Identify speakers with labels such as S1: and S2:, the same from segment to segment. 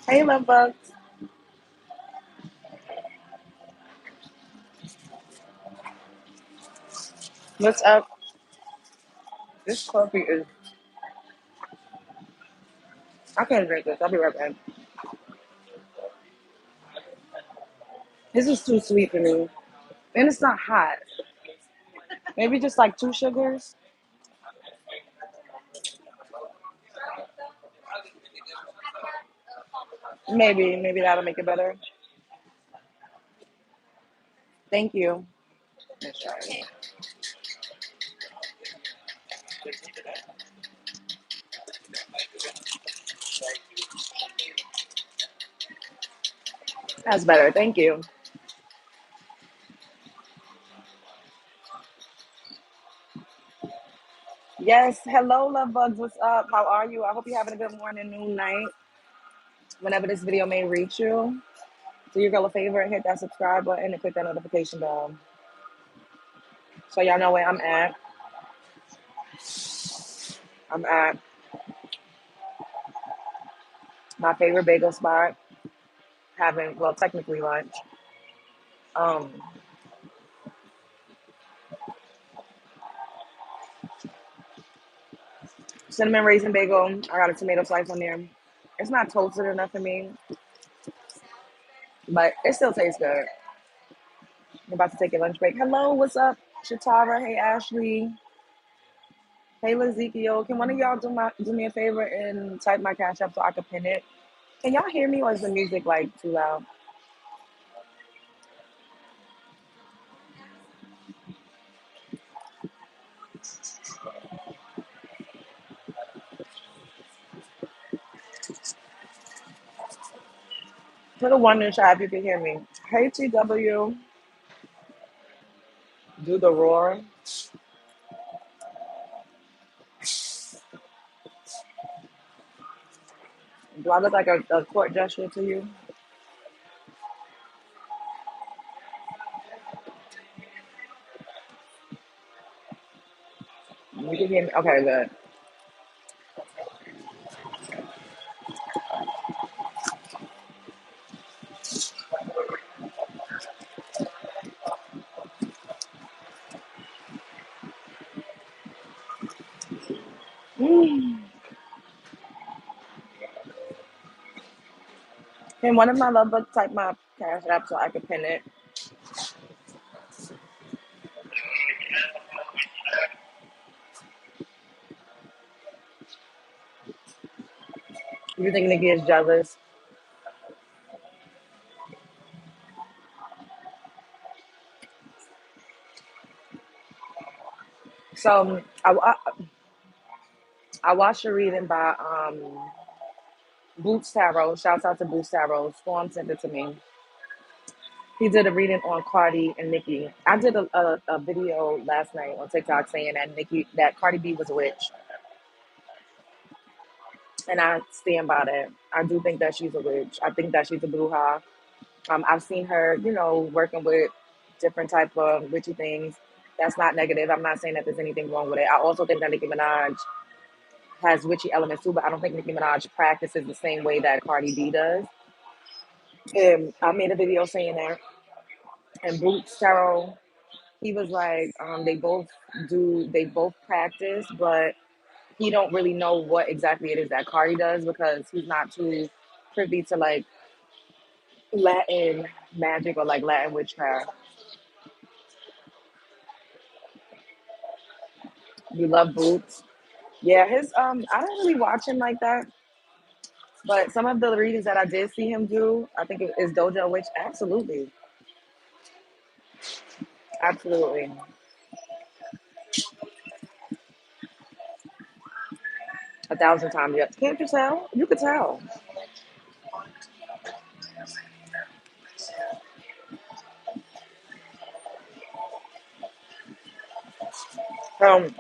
S1: Hey, love bugs. What's up? This coffee is. I can't drink this. I'll be right back. This is too sweet for me. And it's not hot. Maybe just like two sugars. Maybe that'll make it better. Thank you. Let's try it. That's better. Thank you. Yes. Hello, love bugs. What's up? How are you? I hope you're having a good morning, noon, night, whenever this video may reach you. Do your girl a favor and hit that subscribe button and click that notification bell so y'all know where I'm at. I'm at my favorite bagel spot, having, well, technically lunch. Um, Cinnamon raisin bagel. I got a tomato slice on there. It's not toasted enough for me, but it still tastes good. I'm about to take a lunch break. Hello, what's up, Shatara? Hey, Ashley. Hey, Ezekiel. Can one of y'all do me a favor and type my cash up so I can pin it? Can y'all hear me or is the music like too loud? Put a one in the chat if you can hear me. Hey, TW. Do the roar. Do I look like a court gesture to you? You can hear me. Okay, good. Can one of my love books type my cash app so I can pin it? You think Nicki is jealous? So I watched a reading by Boots Tarot. Shouts out to Boots Tarot. Storm sent it to me. He did a reading on Cardi and Nicki. I did a video last night on TikTok saying that Cardi B was a witch, and I stand by that. I do think that she's a witch. I think that she's a bruja. I've seen her, working with different type of witchy things. That's not negative. I'm not saying that there's anything wrong with it. I also think that Nicki Minaj has witchy elements too, but I don't think Nicki Minaj practices the same way that Cardi B does. And I made a video saying that. And Boots Tarot, he was like, they both practice, but he don't really know what exactly it is that Cardi does because he's not too privy to like Latin magic or like Latin witchcraft. You love Boots. Yeah, his I don't really watch him like that, but some of the readings that I did see him do, I think it is Dojo Witch. Absolutely. Absolutely. 1,000 times. Yep. Can't you tell? You could tell. Um,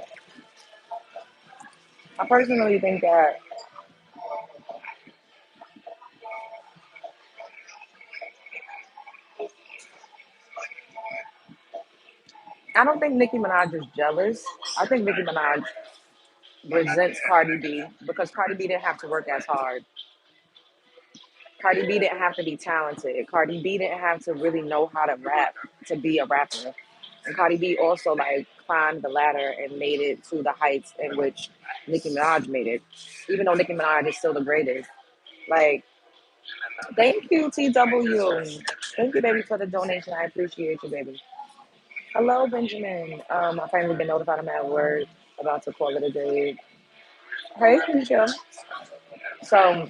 S1: I personally think that I don't think Nicki Minaj is jealous. I think Nicki Minaj resents Cardi B because Cardi B didn't have to work as hard. Cardi B didn't have to be talented. Cardi B didn't have to really know how to rap to be a rapper. And Cardi B also like climbed the ladder and made it to the heights in which Nicki Minaj made it. Even though Nicki Minaj is still the greatest. Like, thank you, TW. Thank you, baby, for the donation. I appreciate you, baby. Hello, Benjamin. I finally been notified I'm at work. About to call it a day. Hey, Keisha. So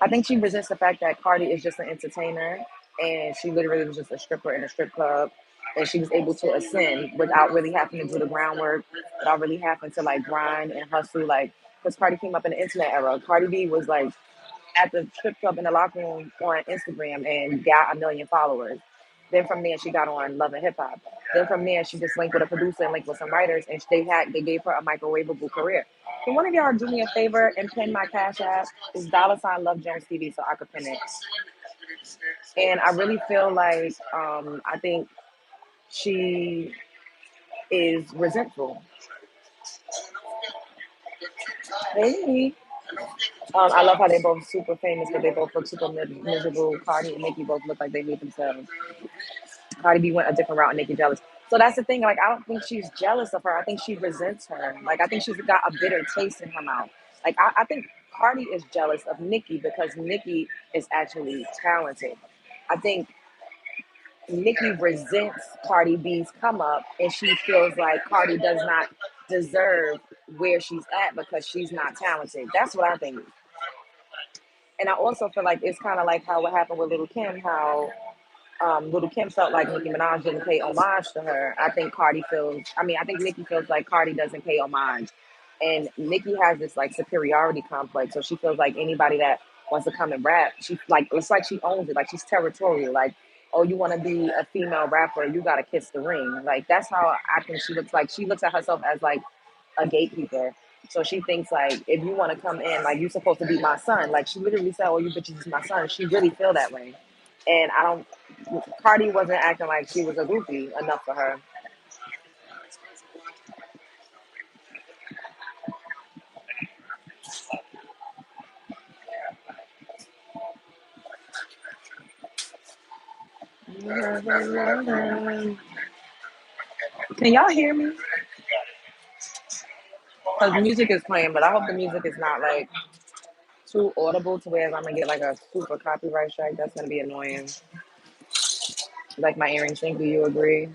S1: I think she resents the fact that Cardi is just an entertainer and she literally was just a stripper in a strip club. And she was able to ascend without really having to do the groundwork, without really having to like grind and hustle. Like, because Cardi came up in the internet era. Cardi B was like at the strip club in the locker room on Instagram and got 1 million followers. Then from there, she got on Love and Hip Hop. Then from there, she just linked with a producer and linked with some writers, and they gave her a microwavable career. Can one of y'all do me a favor and pin my cash app? It's $ Love Jones TV so I could pin it. And I really feel like I think she is resentful. Hey, I love how they both super famous, but they both look super miserable. Cardi and Nicki both look like they hate themselves. Cardi B went a different route and Nicki jealous. So that's the thing. Like, I don't think she's jealous of her. I think she resents her. Like, I think she's got a bitter taste in her mouth. Like, I think Cardi is jealous of Nicki because Nicki is actually talented. I think Nicki resents Cardi B's come up and she feels like Cardi does not deserve where she's at because she's not talented. That's what I think. And I also feel like it's kind of like how what happened with Little Kim, how Little Kim felt like Nicki Minaj didn't pay homage to her. I think Nicki feels like Cardi doesn't pay homage. And Nicki has this like superiority complex. So she feels like anybody that wants to come and rap, she like, it's like she owns it. Like she's territorial. Like, oh, you want to be a female rapper, you got to kiss the ring. Like, that's how I think she looks like. She looks at herself as like a gatekeeper. So she thinks like, if you want to come in, like, you're supposed to be my son. Like, she literally said, oh, you bitches is my son. She really feel that way. And I don't, Cardi wasn't acting like she was a groupie enough for her. Can y'all hear me? Because music is playing, but I hope the music is not like too audible to where I'm gonna get like a super copyright strike. That's gonna be annoying. Like my earrings thing. Do you agree?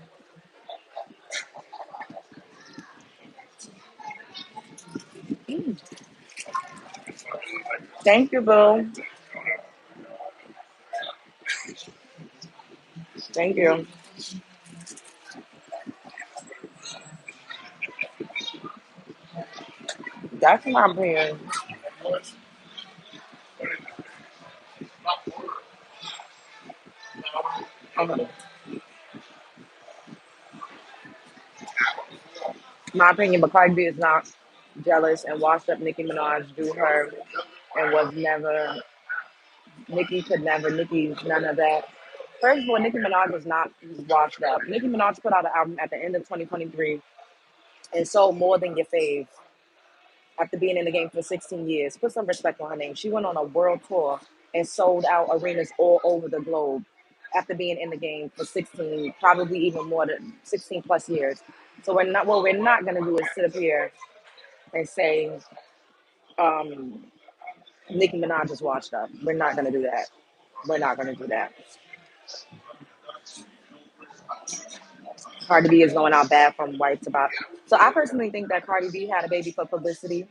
S1: Thank you, Boo. Thank you. That's my opinion. Okay. My opinion, but Cardi B is not jealous and washed up Nicki Minaj do her and was never Nicki could never Nicki's none of that. First of all, Nicki Minaj was not washed up. Nicki Minaj put out an album at the end of 2023 and sold more than your fave after being in the game for 16 years. Put some respect on her name. She went on a world tour and sold out arenas all over the globe after being in the game for 16, probably even more than 16 plus years. So what we're not gonna do is sit up here and say um, Nicki Minaj is washed up. We're not gonna do that. We're not gonna do that. Cardi B is going out bad from whites about. So I personally think that Cardi B had a baby for publicity.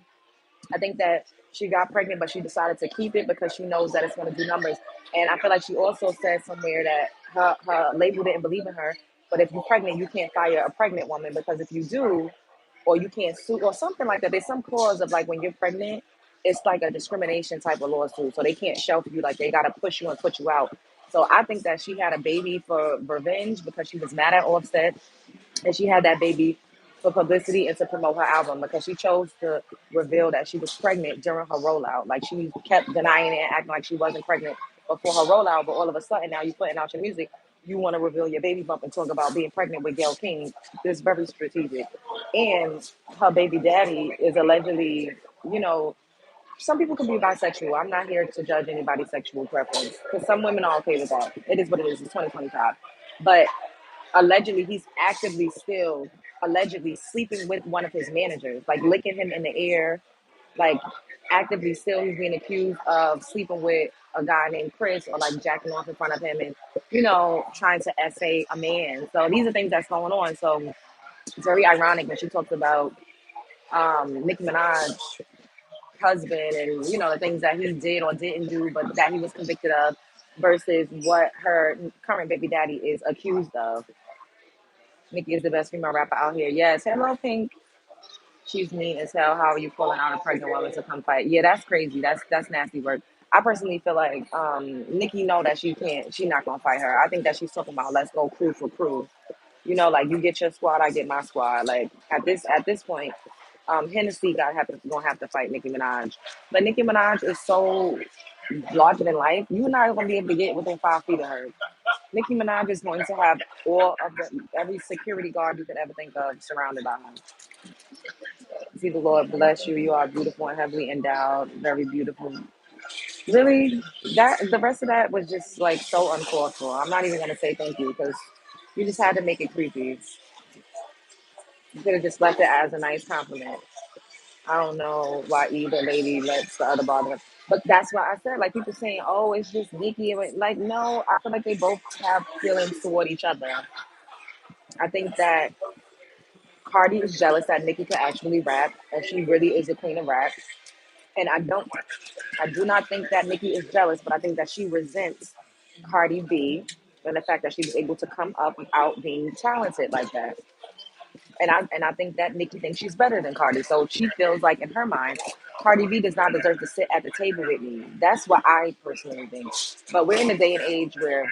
S1: I think that she got pregnant, but she decided to keep it because she knows that it's going to do numbers. And I feel like she also said somewhere that her label didn't believe in her. But if you're pregnant, you can't fire a pregnant woman because if you do, or you can't sue, or something like that. There's some clause of like when you're pregnant, it's like a discrimination type of lawsuit. So they can't shelf you, like they got to push you and put you out. So I think that she had a baby for revenge because she was mad at Offset and she had that baby for publicity and to promote her album because she chose to reveal that she was pregnant during her rollout. Like she kept denying it and acting like she wasn't pregnant before her rollout, but all of a sudden now you putting out your music, you want to reveal your baby bump and talk about being pregnant with Gayle King. It's very strategic. And her baby daddy is allegedly, you know, Some people can be bisexual. I'm not here to judge anybody's sexual preference because some women are okay with that. It is what it is. It's 2025. But allegedly, he's actively still allegedly sleeping with one of his managers, like licking him in the ear, like actively still he's being accused of sleeping with a guy named Chris or like jacking off in front of him and trying to essay a man. So these are things that's going on. So it's very ironic when she talks about Nicki Minaj husband and the things that he did or didn't do, but that he was convicted of, versus what her current baby daddy is accused of. Nicki is the best female rapper out here. Yes, hello Pink. She's mean as hell. How are you pulling out a pregnant woman to come fight? Yeah, that's crazy. That's nasty work. I personally feel like Nicki know that she not gonna fight her. I think that she's talking about let's go crew for crew. Like you get your squad, I get my squad. Like at this point, Hennessy gonna have to fight Nicki Minaj. But Nicki Minaj is so larger than life. You're not gonna be able to get within 5 feet of her. Nicki Minaj is going to have all of every security guard you could ever think of surrounded by her. See the Lord bless you. You are beautiful and heavily endowed, very beautiful. Really, that the rest of that was just like so uncalled for. I'm not even gonna say thank you because you just had to make it creepy. You could have just left it as a nice compliment. I don't know why either lady lets the other bother them. But that's why I said, like, people saying, oh, it's just Nicki. Like, no, I feel like they both have feelings toward each other. I think that Cardi is jealous that Nicki could actually rap, and she really is a queen of rap. And I do not think that Nicki is jealous, but I think that she resents Cardi B and the fact that she was able to come up without being talented like that. And I think that Nicki thinks she's better than Cardi. So she feels like in her mind, Cardi B does not deserve to sit at the table with me. That's what I personally think. But we're in a day and age where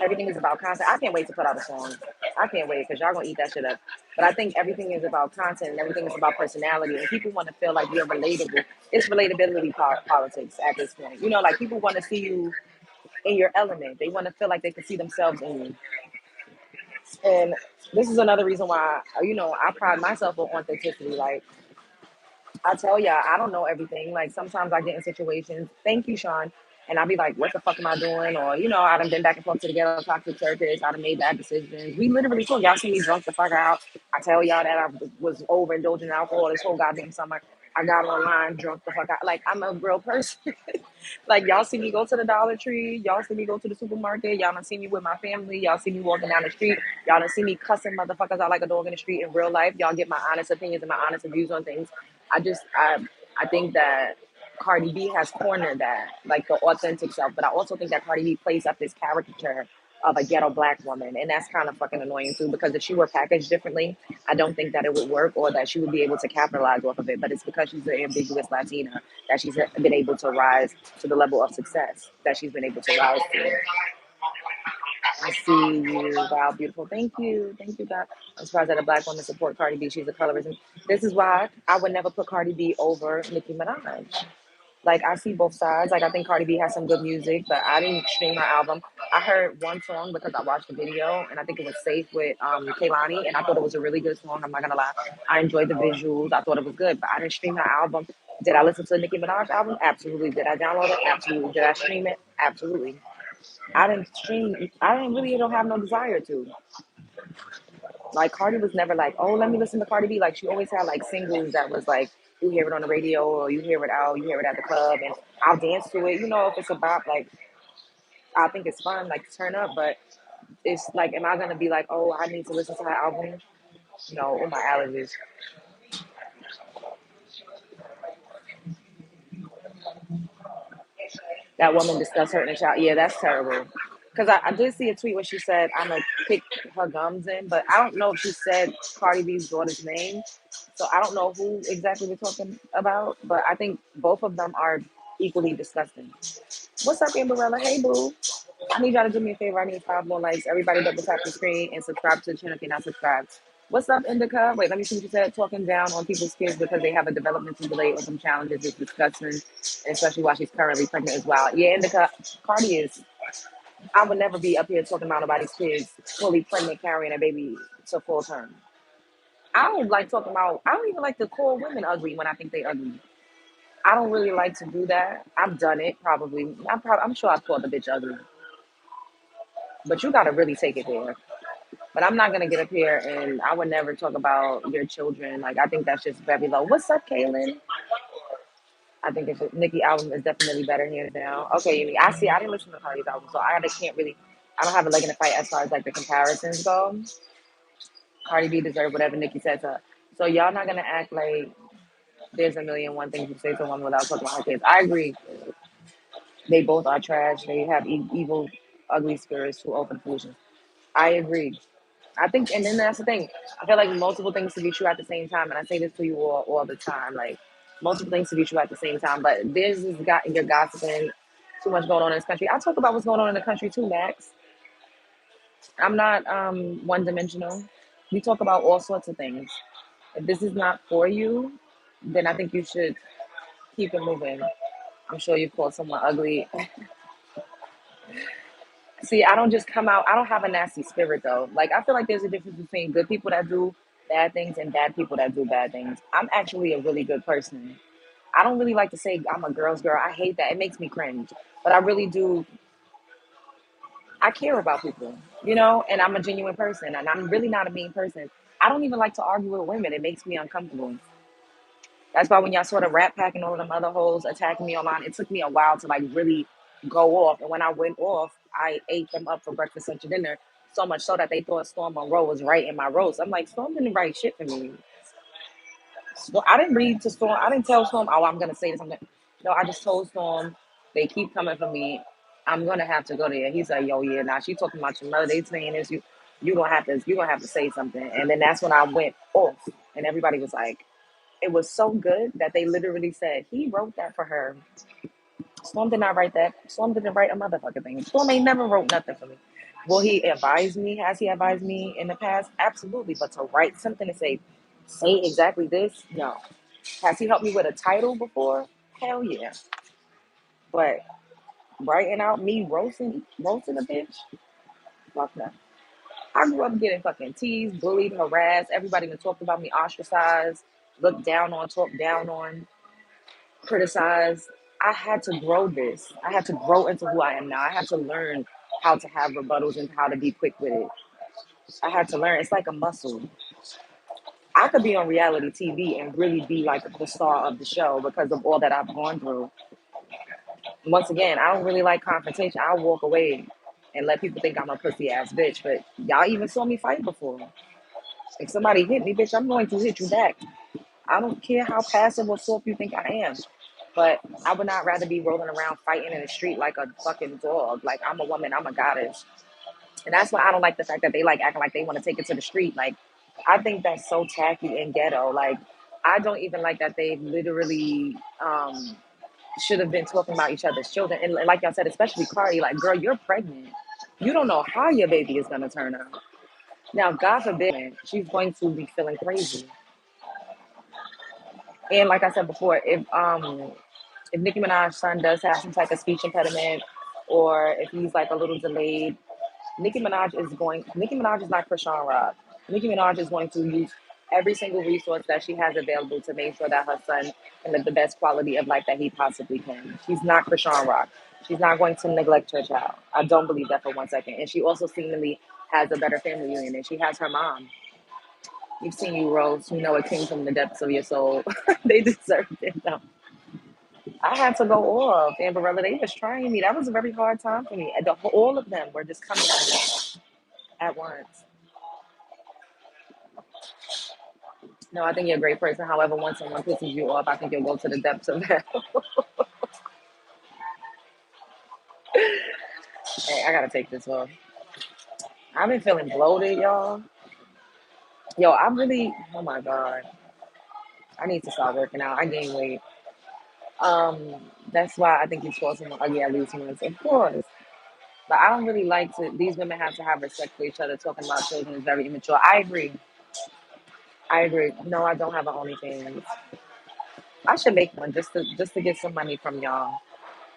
S1: everything is about content. I can't wait to put out a song. I can't wait because y'all gonna eat that shit up. But I think everything is about content and everything is about personality. And people want to feel like you're relatable. It's relatability politics at this point. Like people want to see you in your element. They want to feel like they can see themselves in you. And this is another reason why, I pride myself on authenticity. Like, I tell y'all, I don't know everything. Like, sometimes I get in situations, thank you, Sean, and I'll be like, what the fuck am I doing? Or, I done been back and forth to the ghetto toxic circus. I done made bad decisions. We literally talk. Y'all see me drunk the fuck out. I tell y'all that I was overindulging in alcohol this whole goddamn summer. I got online, drunk the fuck out. Like, I'm a real person. Like y'all see me go to the Dollar Tree, y'all see me go to the supermarket, y'all don't see me with my family, y'all see me walking down the street, y'all don't see me cussing motherfuckers out like a dog in the street in real life. Y'all get my honest opinions and my honest views on things. I think that Cardi B has cornered that, like the authentic self, but I also think that Cardi B plays up this caricature of a ghetto black woman, and that's kind of fucking annoying too. Because if she were packaged differently, I don't think that it would work or that she would be able to capitalize off of it. But it's because she's an ambiguous Latina that she's been able to rise to the level of success that she's been able to rise to. I see you. Wow, beautiful. Thank you, God. I'm surprised that a black woman support Cardi B. She's a colorism. This is why I would never put Cardi B over Nicki Minaj. Like I see both sides. Like I think Cardi B has some good music, but I didn't stream her album. I heard one song because I watched the video, and I think it was "Safe" with Kehlani, and I thought it was a really good song. I'm not gonna lie. I enjoyed the visuals. I thought it was good, but I didn't stream her album. Did I listen to the Nicki Minaj album? Absolutely. Did I download it? Absolutely. Did I stream it? Absolutely. I didn't stream. I didn't really don't have no desire to. Like Cardi was never like, oh, let me listen to Cardi B. Like she always had like singles that was like you hear it on the radio or you hear it out, you hear it at the club, and I'll dance to it. If it's about like I think it's fun, like to turn up, but it's like, am I gonna be like, oh, I need to listen to her album? No, oh my allergies. That woman discussed hurting a child. Yeah, that's terrible. Because I did see a tweet where she said, I'm going to kick her gums in, but I don't know if she said Cardi B's daughter's name. So I don't know who exactly we're talking about, but I think both of them are equally disgusting. What's up, Amberella? Hey, boo. I need y'all to do me a favor. I need 5 more likes. Everybody double tap the screen and subscribe to the channel if you're not subscribed. What's up, Indica? Wait, let me see what you said. Talking down on people's kids because they have a developmental delay or some challenges is disgusting, and especially while she's currently pregnant as well. Yeah, Indica, Cardi is. I would never be up here talking about nobody's kids fully pregnant, carrying a baby to full term. I don't like talking about. I don't even like to call women ugly when I think they ugly. I don't really like to do that. I've done it probably. I'm sure I've called the bitch ugly, but you gotta really take it there. But I'm not gonna get up here and I would never talk about your children. Like I think that's just very low. What's up, Kaylin? I think it's Nicki album is definitely better hands down. Okay, Yumi, I see. I didn't listen to Cardi's album, so I can't really. I don't have a leg in the fight as far as like the comparisons go. Cardi B deserved whatever Nicki said to her. So y'all not gonna act like there's a million one things you say to a woman without talking about her kids. I agree. They both are trash. They have evil, ugly spirits who open foolishness. I agree. I think, and then that's the thing. I feel like multiple things to be true at the same time, and I say this to you all the time. Like multiple things to be true at the same time, but there's this got you're gossiping too much going on in this country. I talk about what's going on in the country too, Max. I'm not one dimensional. We talk about all sorts of things. If this is not for you, then I think you should keep it moving. I'm sure you've called someone ugly. See, I don't just come out. I don't have a nasty spirit though. Like I feel like there's a difference between good people that do bad things and bad people that do bad things. I'm actually a really good person. I don't really like to say I'm a girl's girl. I hate that. It makes me cringe. But I really do. I care about people, and I'm a genuine person, and I'm really not a mean person. I don't even like to argue with women. It makes me uncomfortable. That's why when y'all saw the Rat Pack and all of them other hoes attacking me online, it took me a while to like really go off. And when I went off, I ate them up for breakfast, lunch, and dinner. So much so that they thought Storm Monroe was right in my roast. I'm like, Storm didn't write shit for me. I didn't read to Storm. I didn't tell Storm, oh, I'm gonna say this. No, I just told Storm they keep coming for me. I'm gonna have to go there. He's like, yo, yeah, now she talking about your mother. They saying this. You gonna have to say something. And then that's when I went off, and everybody was like, it was so good that they literally said he wrote that for her. Storm did not write that. Storm didn't write a motherfucking thing. Storm ain't never wrote nothing for me. Will he advise me? Has he advised me in the past? Absolutely. But to write something to say exactly this, no. Has he helped me with a title before? Hell yeah. But writing out me roasting a bitch, fuck that. I grew up getting fucking teased, bullied, harassed. Everybody that talked about me, ostracized, looked down on, talked down on, criticized. I had to grow this. I had to grow into who I am now. I had to learn how to have rebuttals and how to be quick with it. I had to learn. It's like a muscle. I could be on reality TV and really be like the star of the show because of all that I've gone through. Once again, I don't really like confrontation. I'll walk away and let people think I'm a pussy ass bitch. But y'all even saw me fight before. If somebody hit me, bitch, I'm going to hit you back. I don't care how passive or soft you think I am. But I would not rather be rolling around fighting in the street like a fucking dog. Like I'm a woman, I'm a goddess. And that's why I don't like the fact that they like acting like they want to take it to the street. Like I think that's so tacky and ghetto. Like I don't even like that they literally should have been talking about each other's children. And like y'all said, especially Cardi, like, girl, you're pregnant. You don't know how your baby is gonna turn out. Now, God forbid, she's going to be feeling crazy. And like I said before, if Nicki Minaj's son does have some type of speech impediment, or if he's like a little delayed, Nicki Minaj is not Krishan Rock. Nicki Minaj is going to use every single resource that she has available to make sure that her son can live the best quality of life that he possibly can. She's not Krishan Rock. She's not going to neglect her child. I don't believe that for one second. And she also seemingly has a better family union, and she has her mom. You've seen you, Rose. You know it came from the depths of your soul. They deserved it, though. I had to go off. Amberella, they was trying me. That was a very hard time for me. All of them were just coming at me at once. No, I think you're a great person. However, once someone pisses you off, I think you'll go to the depths of hell. Hey, I gotta take this off. I've been feeling bloated, y'all. Yo, I really, oh my God. I need to start working out. I gain weight. Um, that's why I think he's forcing me ugly at least once, of course. But I don't really like to, these women have to have respect for each other. Talking about children is very immature. I agree. I agree. No, I don't have an OnlyFans. I should make one just to get some money from y'all.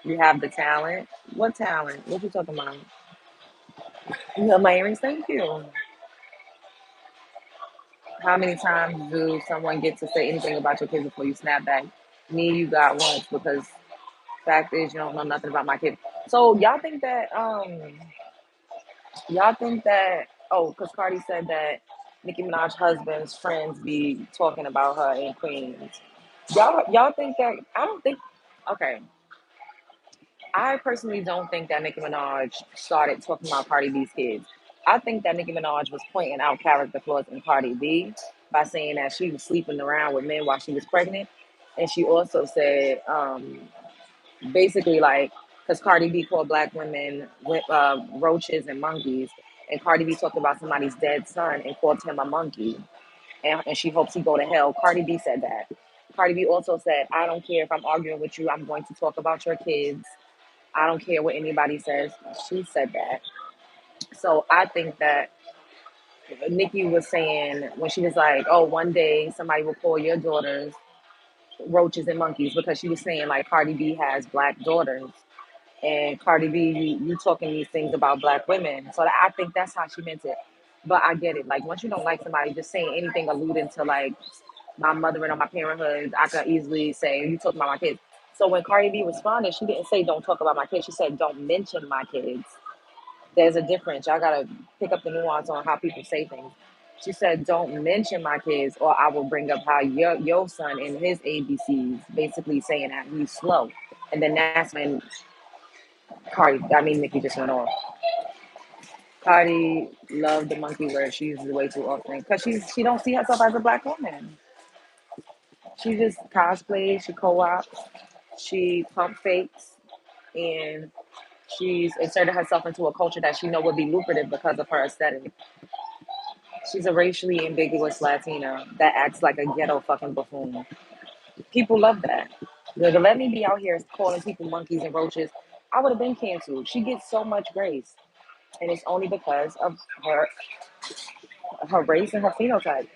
S1: You have the talent. What talent? What you talking about? You have my earrings. Thank you. How many times do someone get to say anything about your kids before you snap back? Me, you got once because fact is you don't know nothing about my kid. So y'all think that because Cardi said that Nicki Minaj's husband's friends be talking about her in Queens. Y'all think that I don't think okay. I personally don't think that Nicki Minaj started talking about Cardi B's kids. I think that Nicki Minaj was pointing out character flaws in Cardi B by saying that she was sleeping around with men while she was pregnant. And she also said, basically, like, because Cardi B called black women roaches and monkeys. And Cardi B talked about somebody's dead son and called him a monkey. And she hopes he go to hell. Cardi B said that. Cardi B also said, I don't care if I'm arguing with you, I'm going to talk about your kids. I don't care what anybody says. She said that. So I think that Nikki was saying when she was like, "Oh, one day somebody will call your daughters roaches and monkeys," because she was saying like Cardi B has black daughters, and Cardi B, you talking these things about black women. So I think that's how she meant it. But I get it. Like once you don't like somebody, just saying anything alluding to like my mothering or my parenthood, I could easily say you talking about my kids. So when Cardi B responded, she didn't say don't talk about my kids. She said don't mention my kids. There's a difference. Y'all gotta pick up the nuance on how people say things. She said, "Don't mention my kids, or I will bring up how your son in his ABCs, basically saying that he's slow." And then that's when Nikki just went off. Cardi loved the monkey word. She uses it way too often because she don't see herself as a black woman. She just cosplays, she co-ops, she pump fakes, and she's inserted herself into a culture that she know would be lucrative because of her aesthetic. She's a racially ambiguous Latina that acts like a ghetto fucking buffoon. People love that. To let me be out here calling people monkeys and roaches, I would have been canceled. She gets so much grace, and it's only because of her race and her phenotype.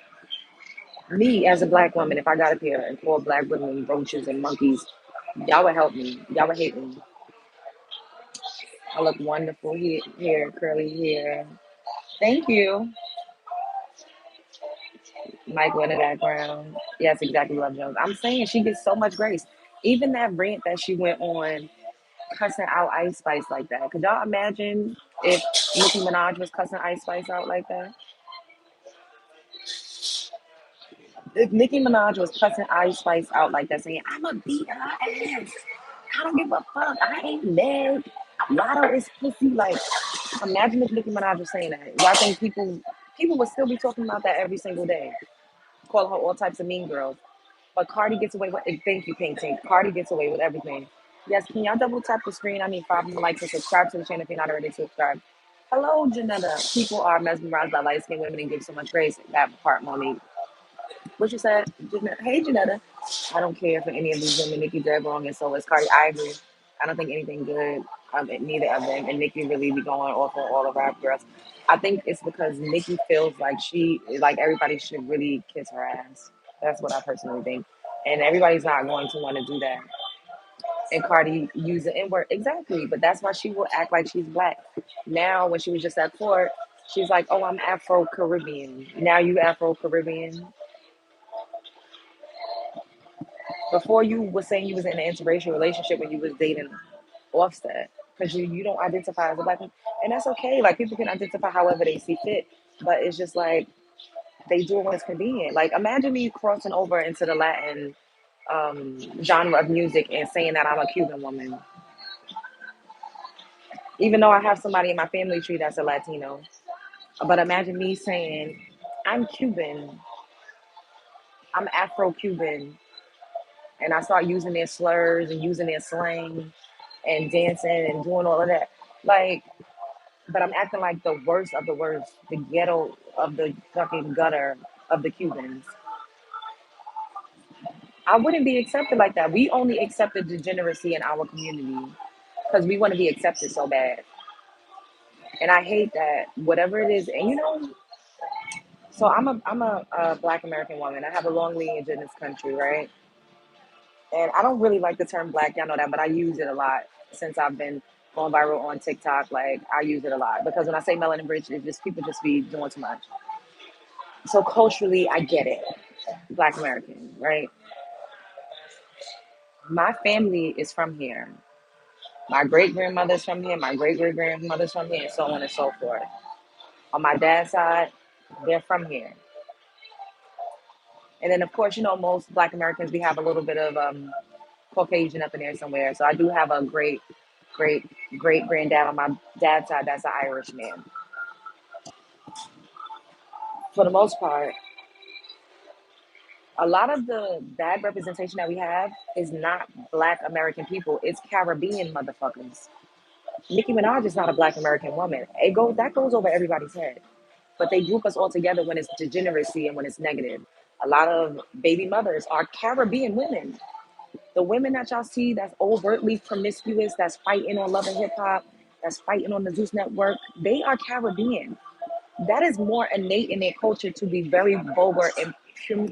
S1: Me as a black woman, if I got up here and called black women roaches and monkeys, y'all would help me. Y'all would hate me. I look wonderful here, curly hair. Thank you. Michael in the background. Yes, exactly, Love Jones. I'm saying she gets so much grace. Even that rant that she went on cussing out Ice Spice like that. Could y'all imagine if Nicki Minaj was cussing Ice Spice out like that? If Nicki Minaj was cussing Ice Spice out like that, saying, "I'ma beat her ass. I don't give a fuck. I ain't mad. Lotto is pussy." Like, imagine if Nicki Minaj was saying that. Y'all think people would still be talking about that every single day, calling her all types of mean girls. But Cardi gets away with thank you, Pink Tank. Cardi gets away with everything. Yes, can y'all double tap the screen? I need 5 more likes and subscribe to the channel if you're not already subscribed. Hello, Janetta. People are mesmerized by light skinned women and give so much grace. That part, Monique. What you said? Hey, Janetta. I don't care for any of these women. Nikki dead wrong, and so is Cardi. I agree. I don't think anything good. Neither of them. And Nikki really be going off on all the rap girls. I think it's because Nikki feels like like everybody should really kiss her ass. That's what I personally think. And everybody's not going to want to do that. And Cardi use the N word exactly, but that's why she will act like she's black. Now, when she was just at court, she's like, "Oh, I'm Afro Caribbean." Now you Afro Caribbean. Before you was saying you was in an interracial relationship when you was dating Offset, because you don't identify as a black man, and that's okay. Like people can identify however they see fit, but it's just like they do it when it's convenient. Like imagine me crossing over into the Latin genre of music and saying that I'm a Cuban woman, even though I have somebody in my family tree that's a Latino. But imagine me saying I'm Cuban, I'm Afro Cuban, and I start using their slurs and using their slang and dancing and doing all of that. Like, but I'm acting like the worst of the worst, the ghetto of the fucking gutter of the Cubans. I wouldn't be accepted like that. We only accepted degeneracy in our community because we want to be accepted so bad. And I hate that whatever it is, and so I'm a Black American woman. I have a long lineage in this country, right? And I don't really like the term black, y'all know that, but I use it a lot since I've been going viral on TikTok. Like I use it a lot because when I say melanin bridge, it just people just be doing too much. So culturally, I get it, Black American, right? My family is from here. My great grandmother's from here. My great great grandmother's from here, and so on and so forth. On my dad's side, they're from here. And then, of course, most Black Americans, we have a little bit of Caucasian up in there somewhere. So I do have a great, great, great granddad on my dad's side that's an Irish man. For the most part, a lot of the bad representation that we have is not Black American people, it's Caribbean motherfuckers. Nicki Minaj is not a Black American woman. That goes over everybody's head. But they group us all together when it's degeneracy and when it's negative. A lot of baby mothers are Caribbean women. The women that y'all see that's overtly promiscuous, that's fighting on Love and Hip Hop, that's fighting on the Zeus Network, they are Caribbean. That is more innate in their culture to be very vulgar and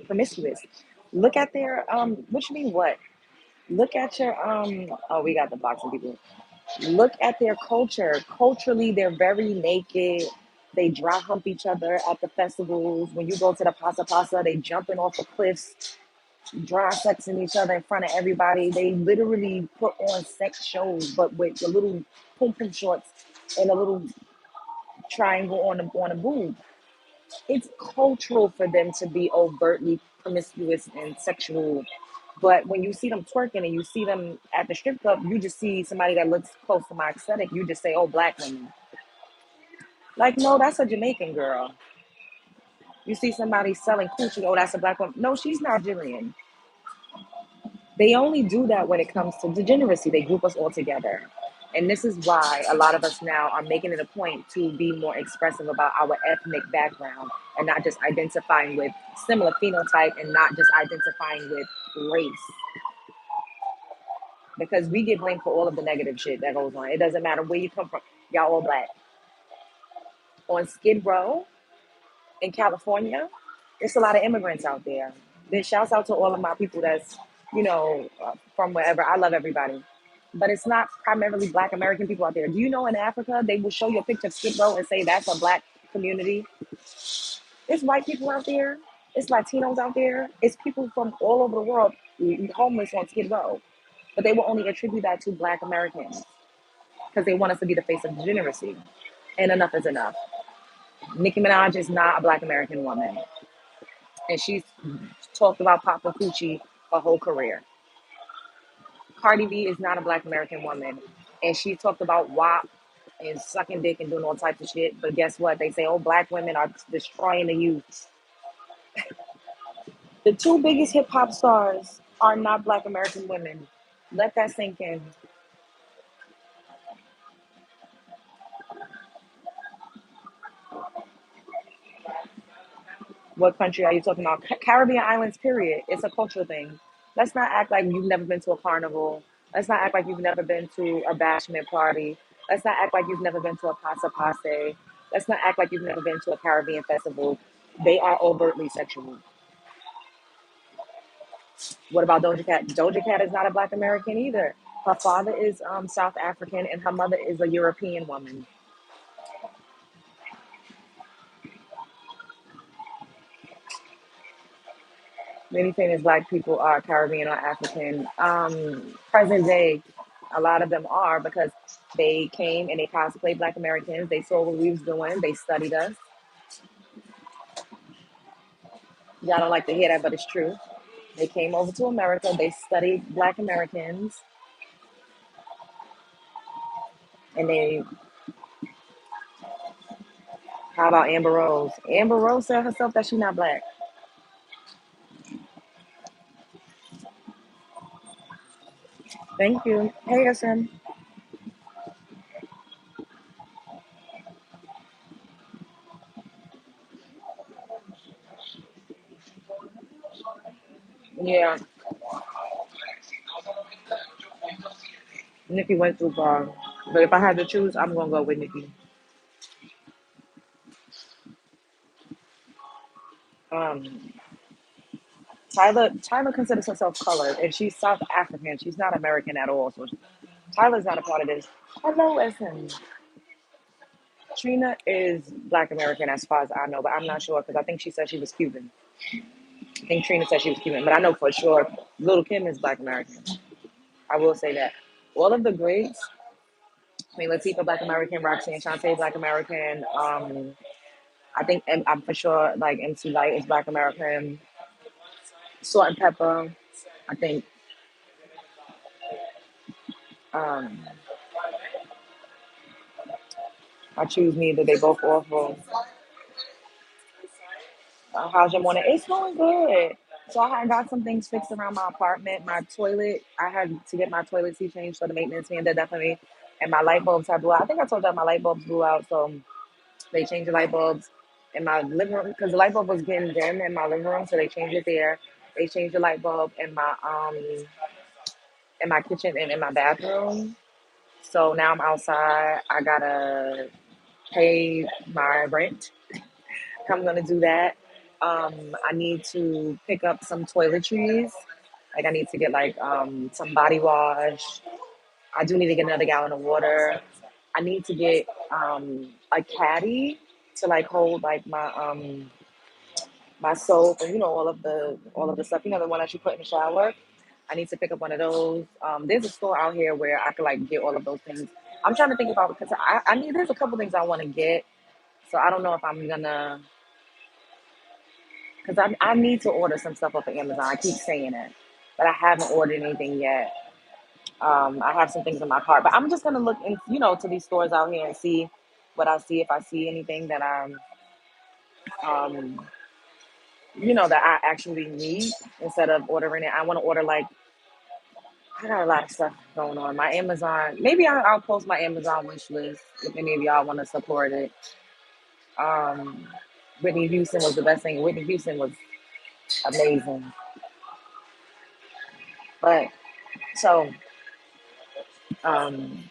S1: promiscuous. Look at their what you mean what? Look at your oh, we got the boxing people. Look at their culture. Culturally, they're very naked. They dry hump each other at the festivals. When you go to the Pasa Pasa, they jumping off the cliffs, dry sexing each other in front of everybody. They literally put on sex shows, but with the little pom pom shorts and a little triangle on the boob. It's cultural for them to be overtly promiscuous and sexual. But when you see them twerking and you see them at the strip club, you just see somebody that looks close to my aesthetic. You just say, "Oh, Black women." Like, no, that's a Jamaican girl. You see somebody selling coochie, oh, that's a Black woman. No, she's Nigerian. They only do that when it comes to degeneracy. They group us all together. And this is why a lot of us now are making it a point to be more expressive about our ethnic background and not just identifying with similar phenotype and not just identifying with race. Because we get blamed for all of the negative shit that goes on. It doesn't matter where you come from. Y'all all Black. On Skid Row in California, there's a lot of immigrants out there. Then shouts out to all of my people that's, from wherever. I love everybody. But it's not primarily Black American people out there. Do you know in Africa, they will show you a picture of Skid Row and say that's a Black community? It's white people out there. It's Latinos out there. It's people from all over the world homeless on Skid Row. But they will only attribute that to Black Americans because they want us to be the face of degeneracy. And enough is enough. Nicki Minaj is not a Black American woman. And she's talked about Papa Coochie her whole career. Cardi B is not a Black American woman. And she talked about WAP and sucking dick and doing all types of shit. But guess what? They say, oh, Black women are destroying the youth. The two biggest hip hop stars are not Black American women. Let that sink in. What country are you talking about? Caribbean islands, period. It's a cultural thing. Let's not act like you've never been to a carnival. Let's not act like you've never been to a bashment party. Let's not act like you've never been to a pasa pase. Let's not act like you've never been to a Caribbean festival. They are overtly sexual. What about Doja Cat? Doja Cat is not a Black American either. Her father is South African and her mother is a European woman. Many famous Black people are Caribbean or African. Present day, a lot of them are because they came and they cosplayed Black Americans. They saw what we was doing. They studied us. Y'all don't like to hear that, but it's true. They came over to America. They studied Black Americans, and they. How about Amber Rose? Amber Rose said herself that she's not Black. Thank you. Hey, SM. Yeah, Nicki went too far. But if I had to choose, I'm gonna go with Nicki. Um, Tyler considers herself colored, and she's South African. She's not American at all. So Tyler's not a part of this. Hello, SM. Trina is Black American as far as I know, but I'm not sure because I think she said she was Cuban. I think Trina said she was Cuban, but I know for sure Little Kim is Black American. I will say that. All of the greats, I mean, Latifah Black American, Roxanne Shante Black American, I think I'm for sure like MC Light is Black American, Salt and Pepper. I think um, I choose neither. They both awful. How's your morning? It's going good. So I had got some things fixed around my apartment. My toilet, I had to get my toilet seat changed, so the maintenance man did that for me. And my light bulbs had blew out. I think I told you my light bulbs blew out, so they changed the light bulbs in my living room because the light bulb was getting dim in my living room, so they changed it there. They changed the light bulb in my kitchen and in my bathroom. So now I'm outside. I gotta pay my rent. I'm gonna do that. I need to pick up some toiletries. Like I need to get like some body wash. I do need to get another gallon of water. I need to get a caddy to like hold like my soap and all of the stuff. You know the one that you put in the shower. I need to pick up one of those. There's a store out here where I could like get all of those things. I'm trying to think about because I need there's a couple things I want to get. So I don't know if I'm gonna because I need to order some stuff off of Amazon. I keep saying it, but I haven't ordered anything yet. I have some things in my cart, but I'm just gonna look in, to these stores out here and see what I see. If I see anything that um, that I actually need instead of ordering it. I want to order like I got a lot of stuff going on. My Amazon, maybe I'll post my Amazon wish list if any of y'all want to support it. Um, Whitney Houston was the best thing. Whitney Houston was amazing, but so. Um,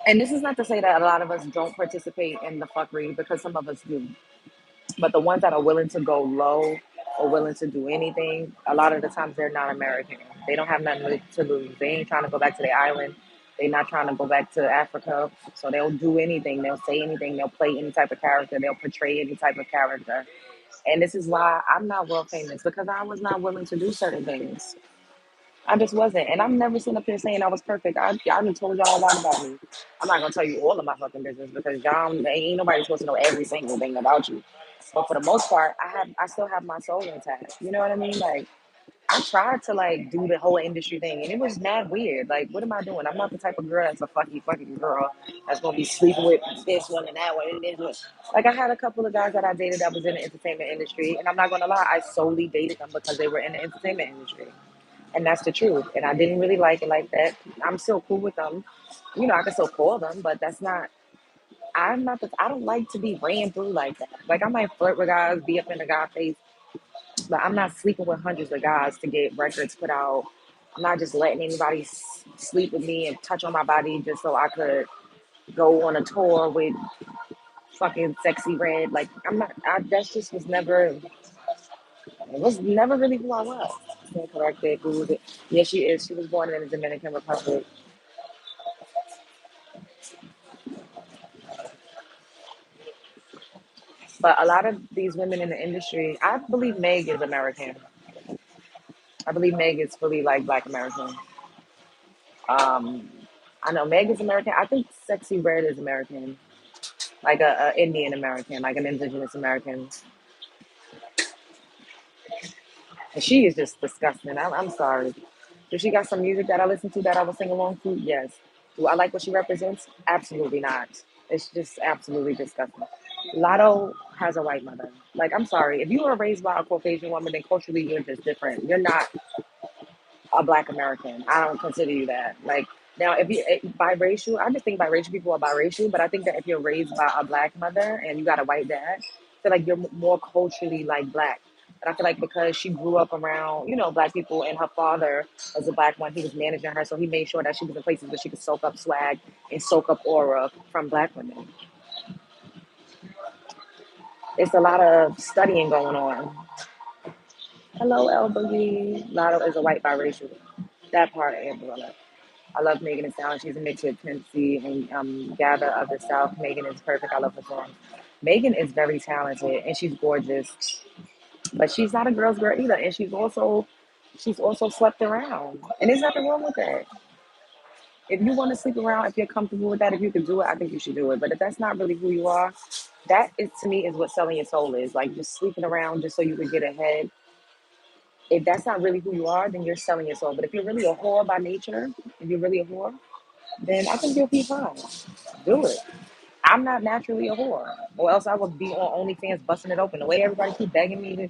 S1: And this is not to say that a lot of us don't participate in the fuckery because some of us do. But the ones that are willing to go low or willing to do anything, a lot of the times they're not American. They don't have nothing to lose. They ain't trying to go back to their island. They're not trying to go back to Africa. So they'll do anything. They'll say anything. They'll play any type of character. They'll portray any type of character. And this is why I'm not world famous because I was not willing to do certain things. I just wasn't. And I'm never sitting up here saying I was perfect. I done told y'all a lot about me. I'm not gonna tell you all of my fucking business because y'all ain't nobody supposed to know every single thing about you. But for the most part, I still have my soul intact. You know what I mean? Like I tried to like do the whole industry thing and it was mad weird. Like what am I doing? I'm not the type of girl that's a fucking girl that's gonna be sleeping with this one and that one and this one. Like I had a couple of guys that I dated that was in the entertainment industry and I'm not gonna lie, I solely dated them because they were in the entertainment industry. And that's the truth. And I didn't really like it like that. I'm still cool with them. I can still call them, but that's not. I don't like to be ran through like that. Like I might flirt with guys, be up in the guy face, but I'm not sleeping with hundreds of guys to get records put out. I'm not just letting anybody sleep with me and touch on my body just so I could go on a tour with fucking sexy red. Like I'm not. That just was never. It was never really who I was. Stand corrected. Googled it. Yeah, she is. She was born in the Dominican Republic. But a lot of these women in the industry, I believe Meg is American. I believe Meg is fully like Black American. Um, I know Meg is American. I think Sexy Red is American, like a Indian American, like an Indigenous American. And she is just disgusting. I'm sorry. Does she got some music that I listen to that I would sing along to? Yes. Do I like what she represents? Absolutely not. It's just absolutely disgusting. Lotto has a white mother. Like, I'm sorry. If you were raised by a Caucasian woman, then culturally you're just different. You're not a Black American. I don't consider you that. Like, now, if you biracial, I just think biracial people are biracial, but I think that if you're raised by a Black mother and you got a white dad, I feel like you're more culturally like Black. But I feel like because she grew up around, Black people and her father was a Black one, he was managing her, so he made sure that she was in places where she could soak up swag and soak up aura from Black women. It's a lot of studying going on. Hello, El Boogie. Lotto is a white biracial. That part, Amber. I love Megan Thee Stallion. She's a mix with Quincy and Gather of the South. Megan is perfect. I love her song. Megan is very talented and she's gorgeous. But she's not a girl's girl either, and she's also slept around, and there's nothing wrong with that. If you want to sleep around, if you're comfortable with that, if you can do it, I think you should do it. But if that's not really who you are, that is to me is what selling your soul is. Like just sleeping around just so you can get ahead. If that's not really who you are, then you're selling your soul. But if you're really a whore by nature, if you're really a whore, then I think you'll be fine. Do it. I'm not naturally a whore, or else I would be on OnlyFans busting it open. The way everybody keep begging me to.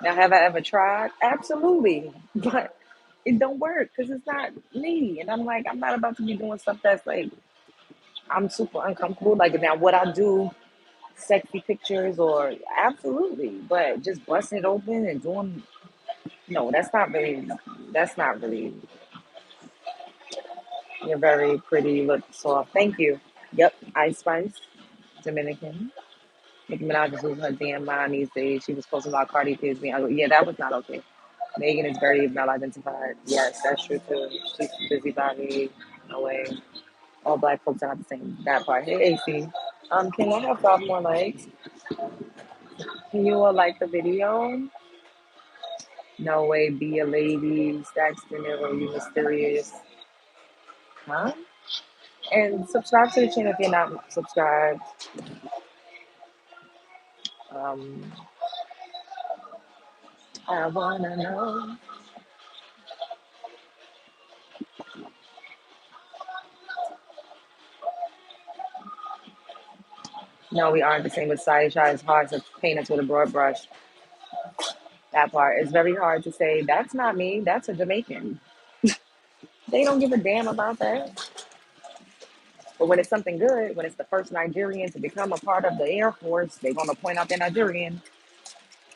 S1: Now, have I ever tried? Absolutely, but it don't work because it's not me. And I'm like, I'm not about to be doing stuff that's like I'm super uncomfortable. Like now, what I do, sexy pictures or absolutely, but just busting it open and doing no, that's not really. That's not really. You're very pretty. You look soft. Thank you. Yep, Ice Spice, Dominican. Nicki Minaj is losing her damn mind these days. She was posting about Cardi kids being ugly. Yeah, that was not okay. Megan is very well identified. Yes, that's true too. She's busybody. No way. All black folks are not the same. That part. Hey, AC. Can I have 5 more likes? Can you all like the video? No way. Be a lady. Stacks dinner. You mysterious. Huh? And subscribe to the channel if you're not subscribed. Um, I wanna know. No, we aren't the same with Sai Shai. It's hard to paint us with a broad brush. That part. It's very hard to say, that's not me, that's a Jamaican. They don't give a damn about that. But when it's something good, when it's the first Nigerian to become a part of the Air Force, they're gonna point out they're Nigerian.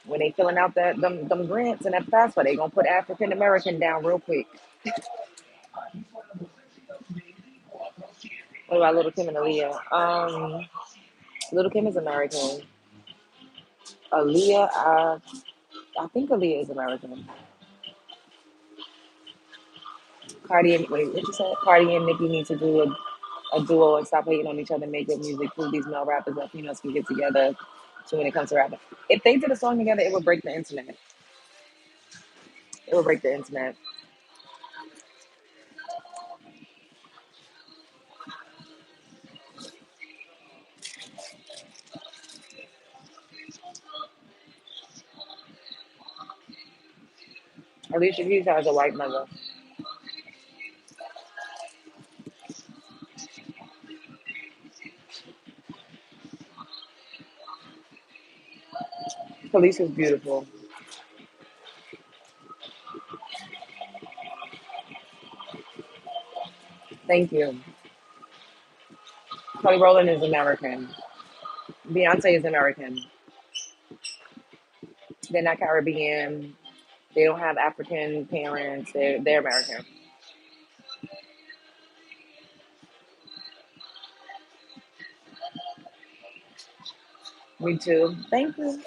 S1: When they filling out them grants and that FAFSA, they gonna put African American down real quick. What about Little Kim and Aaliyah? Little Kim is American. Aaliyah, I think Aaliyah is American. Cardi and wait, what you said? Cardi and Nicki need to do a duo and stop hating on each other, make good music, prove these male rappers that females can get together. So when it comes to rapping, if they did a song together, it would break the internet. It would break the internet. Alicia Keys has a white mother. Police is beautiful. Thank you. Kelly Rowland is American. Beyonce is American. They're not Caribbean. They don't have African parents. They're American. Me too. Thank you.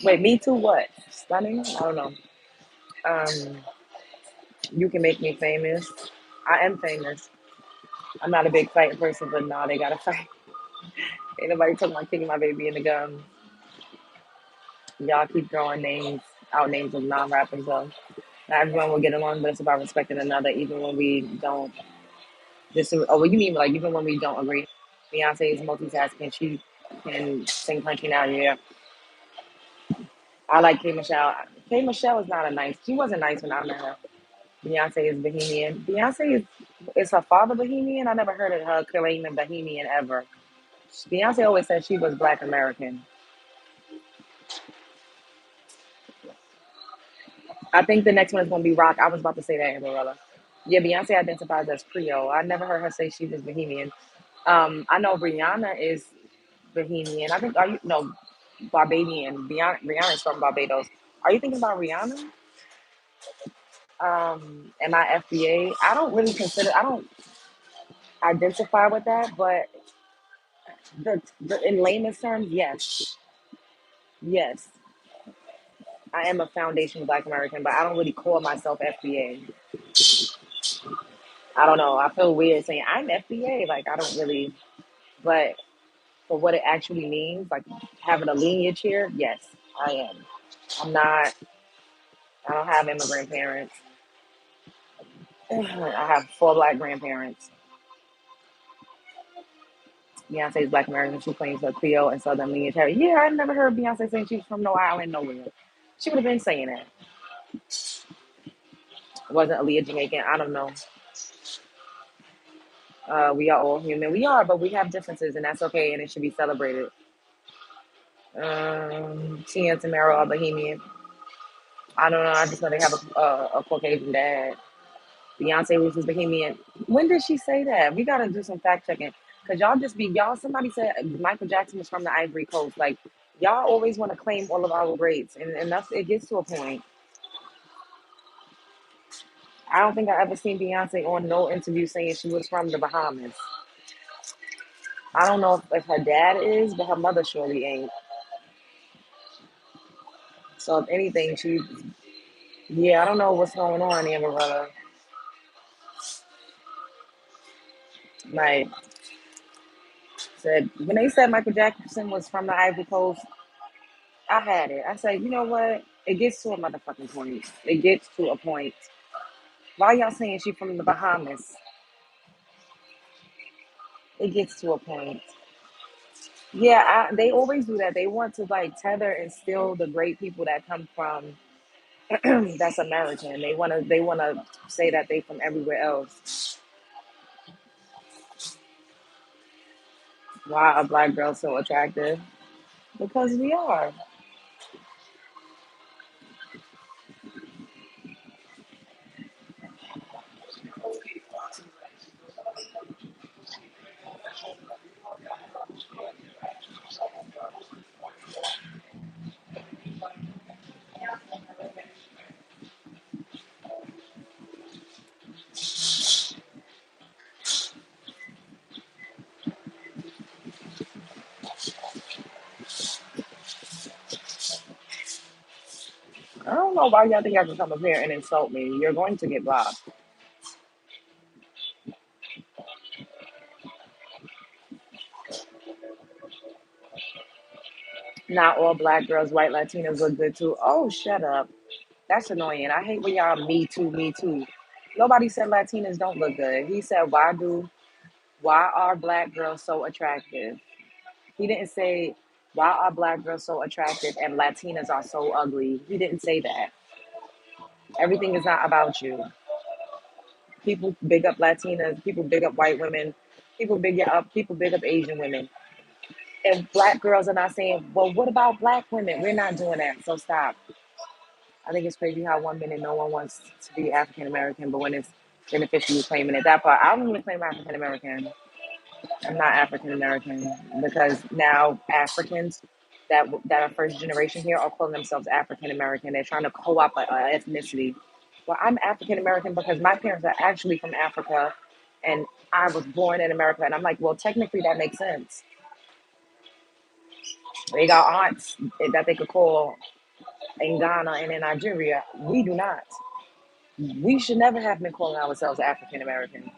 S1: Wait, me too. What? Stunning? I don't know. Um, you can make me famous. I am famous. I'm not a big fighting person, but no, they gotta fight. Ain't nobody talking about kicking my baby in the gum. Y'all keep throwing names out names of non-rappers though. Not everyone will get along, but it's about respecting another, even when we don't. This, oh, what you mean? Like even when we don't agree. Beyonce is multitasking. She can sing country now. Yeah, I like K Michelle. K Michelle is not a nice. She wasn't nice when I met her. Beyonce is Bohemian. Beyonce is her father Bohemian. I never heard of her claiming Bohemian ever. Beyonce always said she was Black American. I think the next one is gonna be Rock. I was about to say that, Amberella. Yeah, Beyonce identifies as Creole. I never heard her say she was Bohemian. I know Rihanna is Bohemian. I think are you no Barbadian. Rihanna is from Barbados. Are you thinking about Rihanna? Am I FBA? I don't really consider. I don't identify with that, but in layman's terms, yes, yes, I am a foundation Black American, but I don't really call myself FBA. I don't know. I feel weird saying I'm FBA. Like I don't really, but for what it actually means, like having a lineage here, yes, I am. I'm not. I don't have immigrant parents. I have four black grandparents. Beyonce's Black American. She claims her Creole and Southern lineage. Yeah, I never heard Beyonce saying she's from no island nowhere. She would have been saying that. Wasn't Aaliyah Jamaican? I don't know. We are all human. We are, but we have differences, and that's okay, and it should be celebrated. Tia and Tamara are Bohemian. I don't know. I just know they have a Caucasian dad. Beyonce was his Bohemian. When did she say that? We gotta do some fact checking. Cause y'all just be y'all. Somebody said Michael Jackson was from the Ivory Coast. Like y'all always want to claim all of our greats, and that's it gets to a point. I don't think I ever seen Beyonce on no interview saying she was from the Bahamas. I don't know if her dad is, but her mother surely ain't. So if anything, she yeah, I don't know what's going on, Amber. Like said when they said Michael Jackson was from the Ivory Coast, I had it. I said, you know what? It gets to a motherfucking point. It gets to a point. Why y'all saying she from the Bahamas? It gets to a point. Yeah, they always do that. They want to like tether and steal the great people that come from that's American. They wanna say that they from everywhere else. Why are black girls so attractive? Because we are. I don't know why y'all think y'all can come up here and insult me. You're going to get blocked. Not all black girls, white Latinas look good too. Oh, shut up. That's annoying. I hate when y'all me too, me too. Nobody said Latinas don't look good. He said, why are black girls so attractive? He didn't say, why are black girls so attractive and Latinas are so ugly? He didn't say that. Everything is not about you. People big up Latinas, people big up white women, people big up Asian women. And black girls are not saying, well, what about black women? We're not doing that. So stop. I think it's crazy how 1 minute no one wants to be African American, but when it's beneficial, you claiming it. That part, I don't even claim African American. I'm not African American because now Africans that are first generation here are calling themselves African American. They're trying to co-opt a ethnicity. Well, I'm African American because my parents are actually from Africa, and I was born in America. And I'm like, well, technically that makes sense. They got aunts that they could call in Ghana and in Nigeria. We do not. We should never have been calling ourselves African American.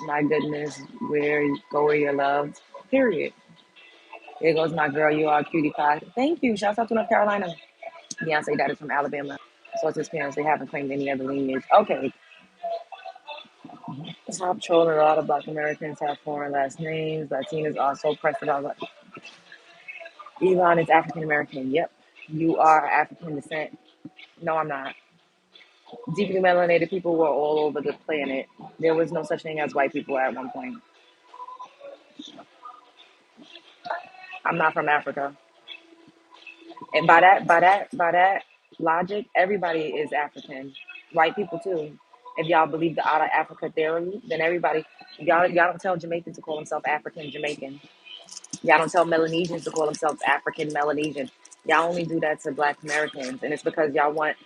S1: My goodness, where you're loved. Period. There goes my girl. You are a cutie pie. Thank you. Shouts out to North Carolina. Beyonce dad is from Alabama. So it's his parents. They haven't claimed any other lineage. Okay. Stop trolling. A lot of Black Americans have foreign last names. Latinas are so pressed about. Elon is African American. Yep. You are African descent. No, I'm not. Deeply melanated people were all over the planet. There was no such thing as white people at one point. I'm not from Africa. And by that logic, everybody is African. White people too. If y'all believe the out of Africa theory, then everybody y'all don't tell Jamaicans to call themselves African Jamaican. Y'all don't tell Melanesians to call themselves African Melanesian. Y'all only do that to Black Americans, and it's because y'all want,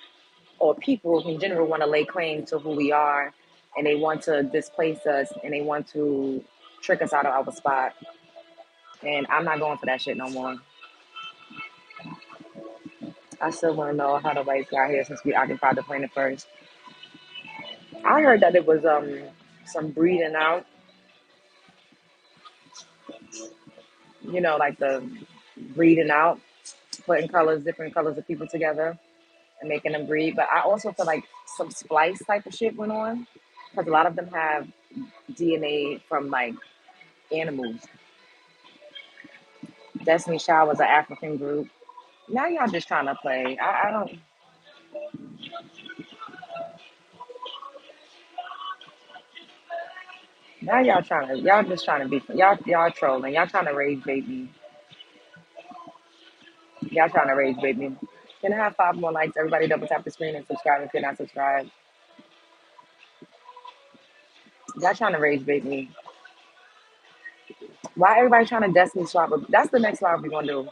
S1: or people in general want to lay claim to who we are, and they want to displace us, and they want to trick us out of our spot. And I'm not going for that shit no more. I still want to know how the whites got here since we occupied the planet first. I heard that it was some breeding out. like the breeding out, putting colors, different colors of people together and making them breed. But I also feel like some splice type of shit went on because a lot of them have DNA from like animals. Destiny Child was an African group. Now y'all just trying to play. I don't. Now y'all just trying to be y'all trolling. Y'all trying to rage baby. Y'all trying to rage baby. Can I have 5 more likes? Everybody double tap the screen and subscribe if you're not subscribed. Y'all trying to rage baby. Why everybody trying to destiny swap? That's the next live we're gonna do.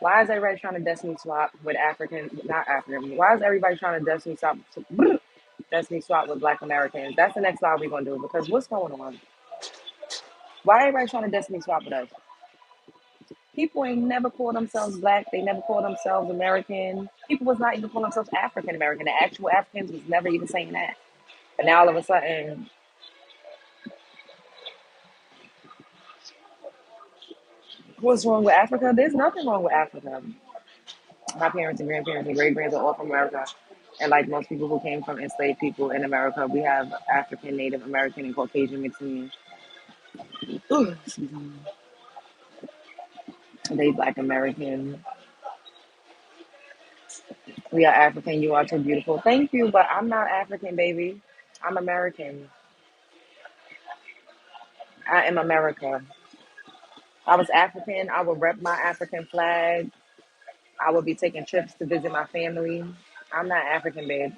S1: Why is everybody trying to destiny swap with African, not African? Why is everybody trying to destiny swap, destiny swap with Black Americans? That's the next live we're gonna do because what's going on? Why everybody trying to destiny swap with us? People ain't never called themselves Black. They never called themselves American. People was not even calling themselves African American. The actual Africans was never even saying that. And now all of a sudden, what's wrong with Africa? There's nothing wrong with Africa. My parents and grandparents and great grands are all from America. And like most people who came from enslaved people in America, we have African, Native American, and Caucasian mixed in. Ooh, they Black American. We are African. You are too beautiful. Thank you, but I'm not African, baby. I'm American. I am America. I was African. I would rep my African flag. I would be taking trips to visit my family. I'm not African, babe.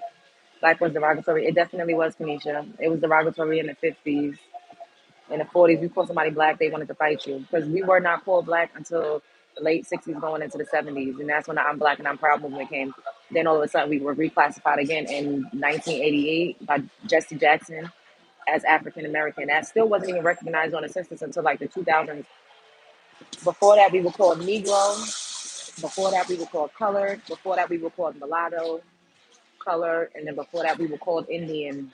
S1: Black was derogatory. It definitely was, Kanisha. It was derogatory in the 50s. In the 40s, you call somebody black, they wanted to fight you. Because we were not called black until the late 60s going into the 70s. And that's when the I'm black and I'm proud movement came. Then all of a sudden, we were reclassified again in 1988 by Jesse Jackson as African American. That still wasn't even recognized on the census until like the 2000s. Before that, we were called Negro. Before that, we were called colored. Before that, we were called mulatto, colored. And then before that, we were called Indian.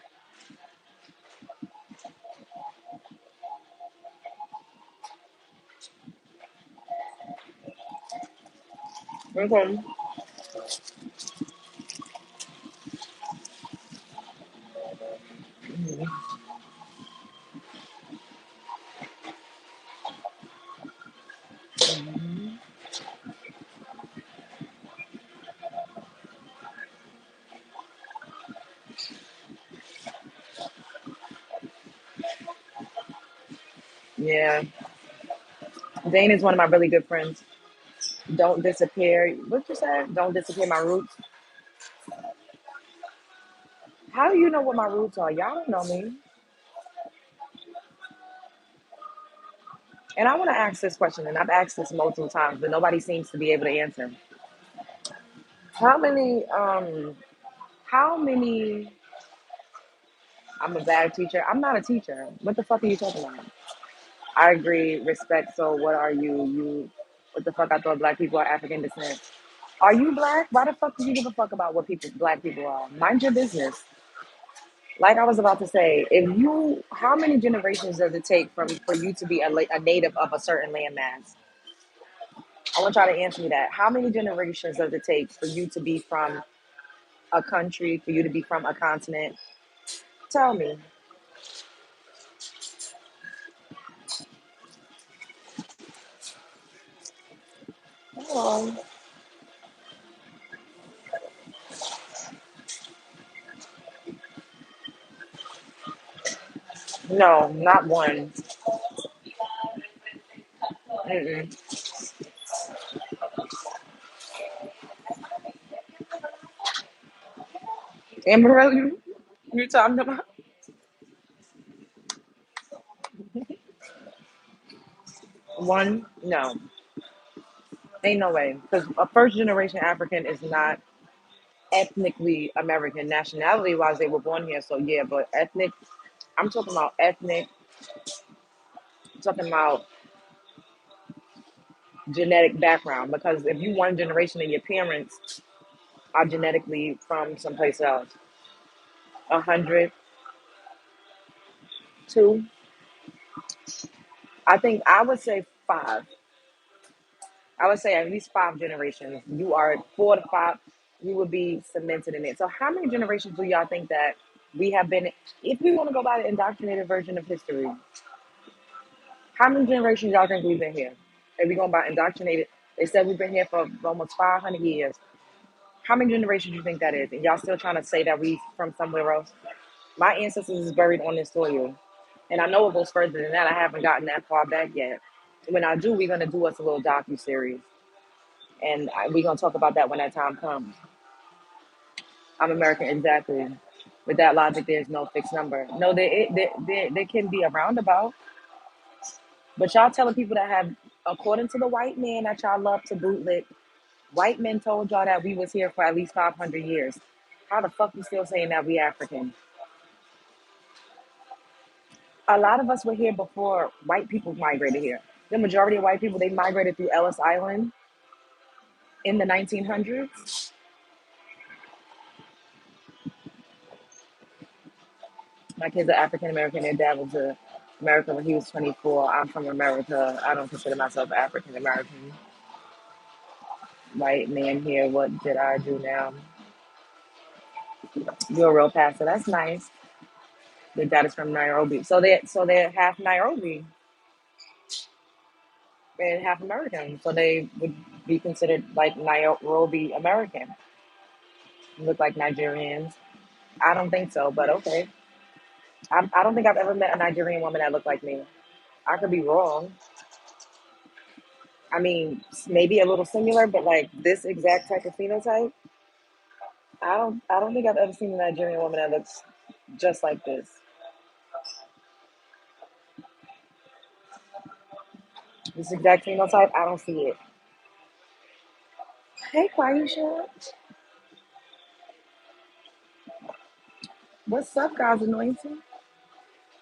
S1: Okay. Yeah. Dane is one of my really good friends. Don't disappear. What you said? Don't disappear my roots. How do you know what my roots are? Y'all don't know me. And I want to ask this question, and I've asked this multiple times, but nobody seems to be able to answer. How many, how many, I'm a bad teacher. I'm not a teacher. What the fuck are you talking about? I agree, respect. So what are you? What the fuck? I thought black people are African descent. Are you black? Why the fuck do you give a fuck about what black people are? Mind your business. Like I was about to say, how many generations does it take for you to be a native of a certain landmass? I want y'all to answer me that. How many generations does it take for you to be from a country, for you to be from a continent? Tell me. Oh, no, not one. Mm-mm. Amarillo, you talking about one? No, ain't no way. Because a first generation African is not ethnically American. Nationality wise, they were born here, so yeah. But ethnic, I'm talking about ethnic. I'm talking about genetic background. Because if you one generation and your parents are genetically from someplace else, 100, two, I think I would say five. I would say at least five generations. You are 4 to 5. You would be cemented in it. So, how many generations do y'all think that we have been? If we want to go by the indoctrinated version of history, how many generations y'all think we've been here? If we going by indoctrinated, they said we've been here for almost 500 years. How many generations do you think that is? And y'all still trying to say that we from somewhere else? My ancestors is buried on this soil, and I know it goes further than that. I haven't gotten that far back yet. When I do, we're gonna do us a little docu series, and we're gonna talk about that when that time comes. I'm American, exactly. With that logic, there's no fixed number. No, there can be a roundabout, but y'all telling people that have, according to the white man that y'all love to bootlick, white men told y'all that we was here for at least 500 years. How the fuck you still saying that we African? A lot of us were here before white people migrated here. The majority of white people, they migrated through Ellis Island in the 1900s. My kids are African American. Their dad was to America when he was 24. I'm from America. I don't consider myself African American. White man here. What did I do now? You're a real pastor. That's nice. Their dad is from Nairobi. So they're half Nairobi and half American. So they would be considered like Nairobi American. Look like Nigerians. I don't think so, but okay. I don't think I've ever met a Nigerian woman that looked like me. I could be wrong. I mean, maybe a little similar, but like this exact type of phenotype, I don't think I've ever seen a Nigerian woman that looks just like this. This exact phenotype, I don't see it. Hey, Quaisha. What's up, guys? Anointing.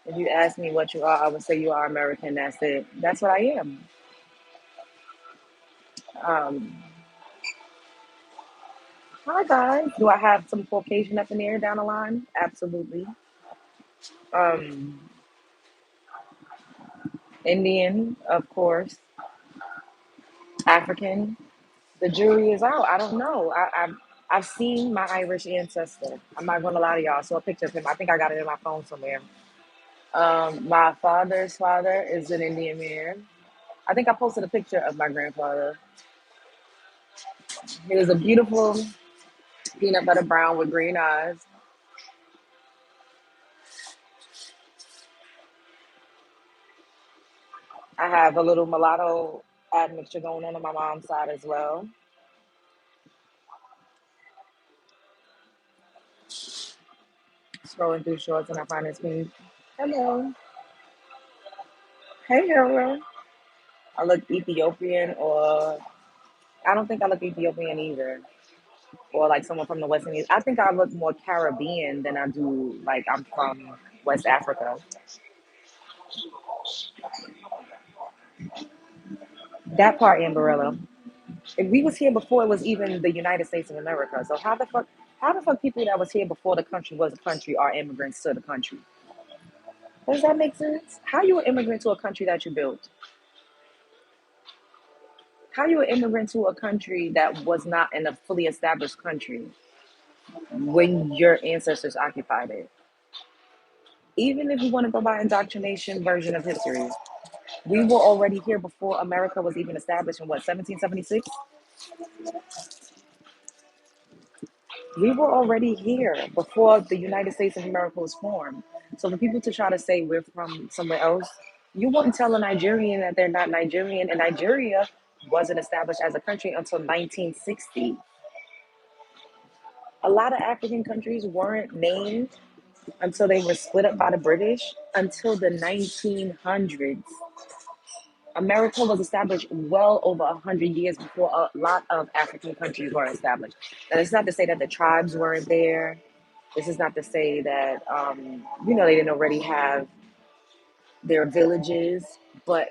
S1: If you ask me what you are, I would say you are American. That's it. That's what I am. Um, Hi, guys. Do I have some Caucasian up in there down the line? Absolutely. Um, Indian, of course. African. The jury is out. I don't know. I've seen my Irish ancestor. I'm not gonna lie to y'all. I saw a picture of him. I think I got it in my phone somewhere. My father's father is an Indian man. I think I posted a picture of my grandfather. He was a beautiful peanut butter brown with green eyes. I have a little mulatto admixture going on my mom's side as well. Scrolling through shorts and I find this page. Hello. Hey, Hera. I look Ethiopian, or I don't think I look Ethiopian either. Or like someone from the West Indies. I think I look more Caribbean than I do like I'm from West Africa. That part, Amberella. If we was here before it was even the United States of America, so how the fuck people that was here before the country was a country are immigrants to the country? Does that make sense? How you an immigrant to a country that you built? How you an immigrant to a country that was not in a fully established country when your ancestors occupied it? Even if you want to go by indoctrination version of history, we were already here before America was even established in what, 1776? We were already here before the United States of America was formed. So the people to try to say we're from somewhere else, you wouldn't tell a Nigerian that they're not Nigerian. And Nigeria wasn't established as a country until 1960. A lot of African countries weren't named until they were split up by the British until the 1900s. America was established well over 100 years before a lot of African countries were established. Now, it's not to say that the tribes weren't there. This is not to say that they didn't already have their villages, but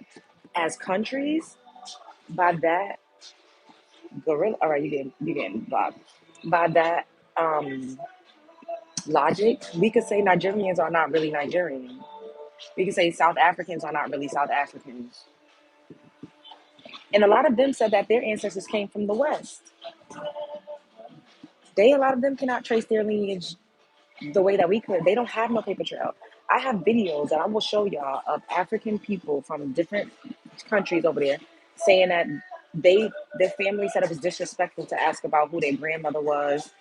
S1: as countries, by that gorilla, all right, you getting Bob. By that um, logic, we could say Nigerians are not really Nigerian. We can say South Africans are not really South Africans. And a lot of them said that their ancestors came from the West. A lot of them cannot trace their lineage the way that we could. They don't have no paper trail. I have videos that I will show y'all of African people from different countries over there saying that their family said it was disrespectful to ask about who their grandmother was.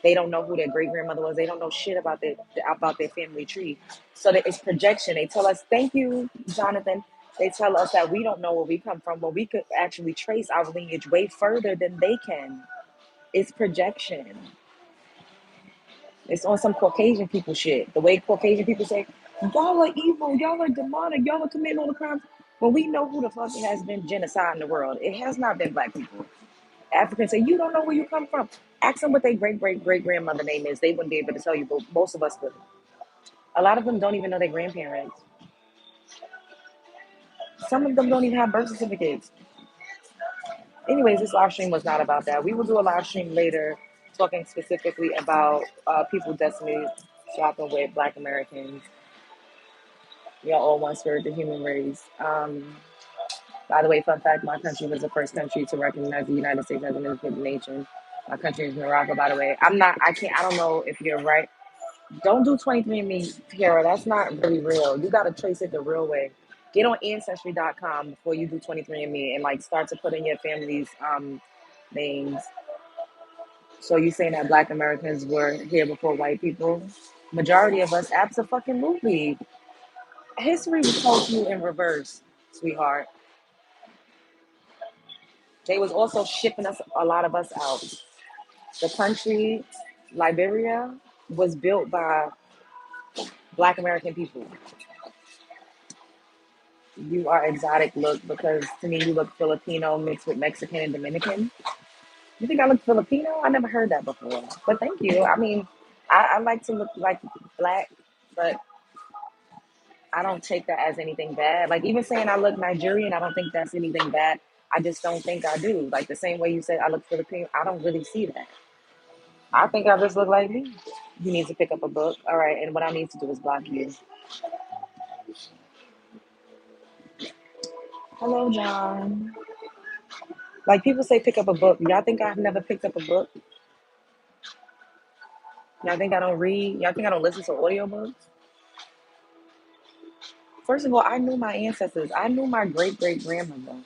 S1: They don't know who their great grandmother was. They don't know shit about their family tree. So that it's projection. They tell us, thank you, Jonathan. They tell us that we don't know where we come from, but we could actually trace our lineage way further than they can. It's projection. It's on some Caucasian people shit. The way Caucasian people say, y'all are evil, y'all are demonic, y'all are committing all the crimes. When we know who the fuck has been genocide in the world, it has not been black people. Africans say, you don't know where you come from. Ask them what their great grandmother name is. They wouldn't be able to tell you, but most of us would. A lot of them don't even know their grandparents. Some of them don't even have birth certificates. Anyways, this live stream was not about that. We will do a live stream later talking specifically about people destiny swapping with black Americans. We are all one spirit, the human race. By the way, fun fact, my country was the first country to recognize the United States as an independent nation. My country is Morocco, by the way. I don't know if you're right. Don't do 23andMe, Tara. That's not really real. You got to trace it the real way. Get on Ancestry.com before you do 23andMe and like start to put in your family's names. So you saying that black Americans were here before white people? Majority of us, absolutely. History was told to you in reverse, sweetheart. They was also shipping us a lot of us out. The country, Liberia, was built by black American people. You are exotic look because to me you look Filipino mixed with Mexican and Dominican. You think I look Filipino? I never heard that before. But thank you. I mean, I like to look like black, but I don't take that as anything bad. Like even saying I look Nigerian, I don't think that's anything bad. I just don't think I do. Like the same way you said I look Filipino, I don't really see that. I think I just look like me. You need to pick up a book. All right, and what I need to do is block you. Hello, John. Like people say pick up a book. Y'all think I've never picked up a book? Y'all think I don't read? Y'all think I don't listen to audiobooks? First of all, I knew my ancestors. I knew my great grandmother.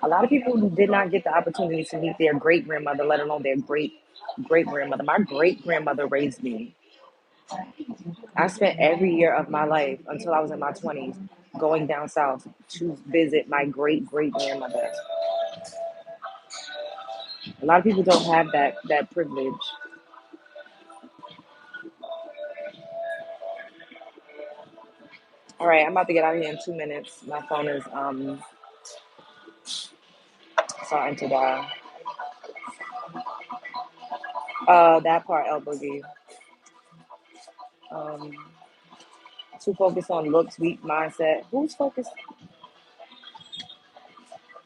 S1: A lot of people did not get the opportunity to meet their great grandmother, let alone their great grandmother. My great grandmother raised me. I spent every year of my life until I was in my 20s going down south to visit my great grandmother. A lot of people don't have that privilege. All right, I'm about to get out of here in 2 minutes. My phone is starting to die. That part, El Boogie. Um, too focused on looks, weak mindset. Who's focused?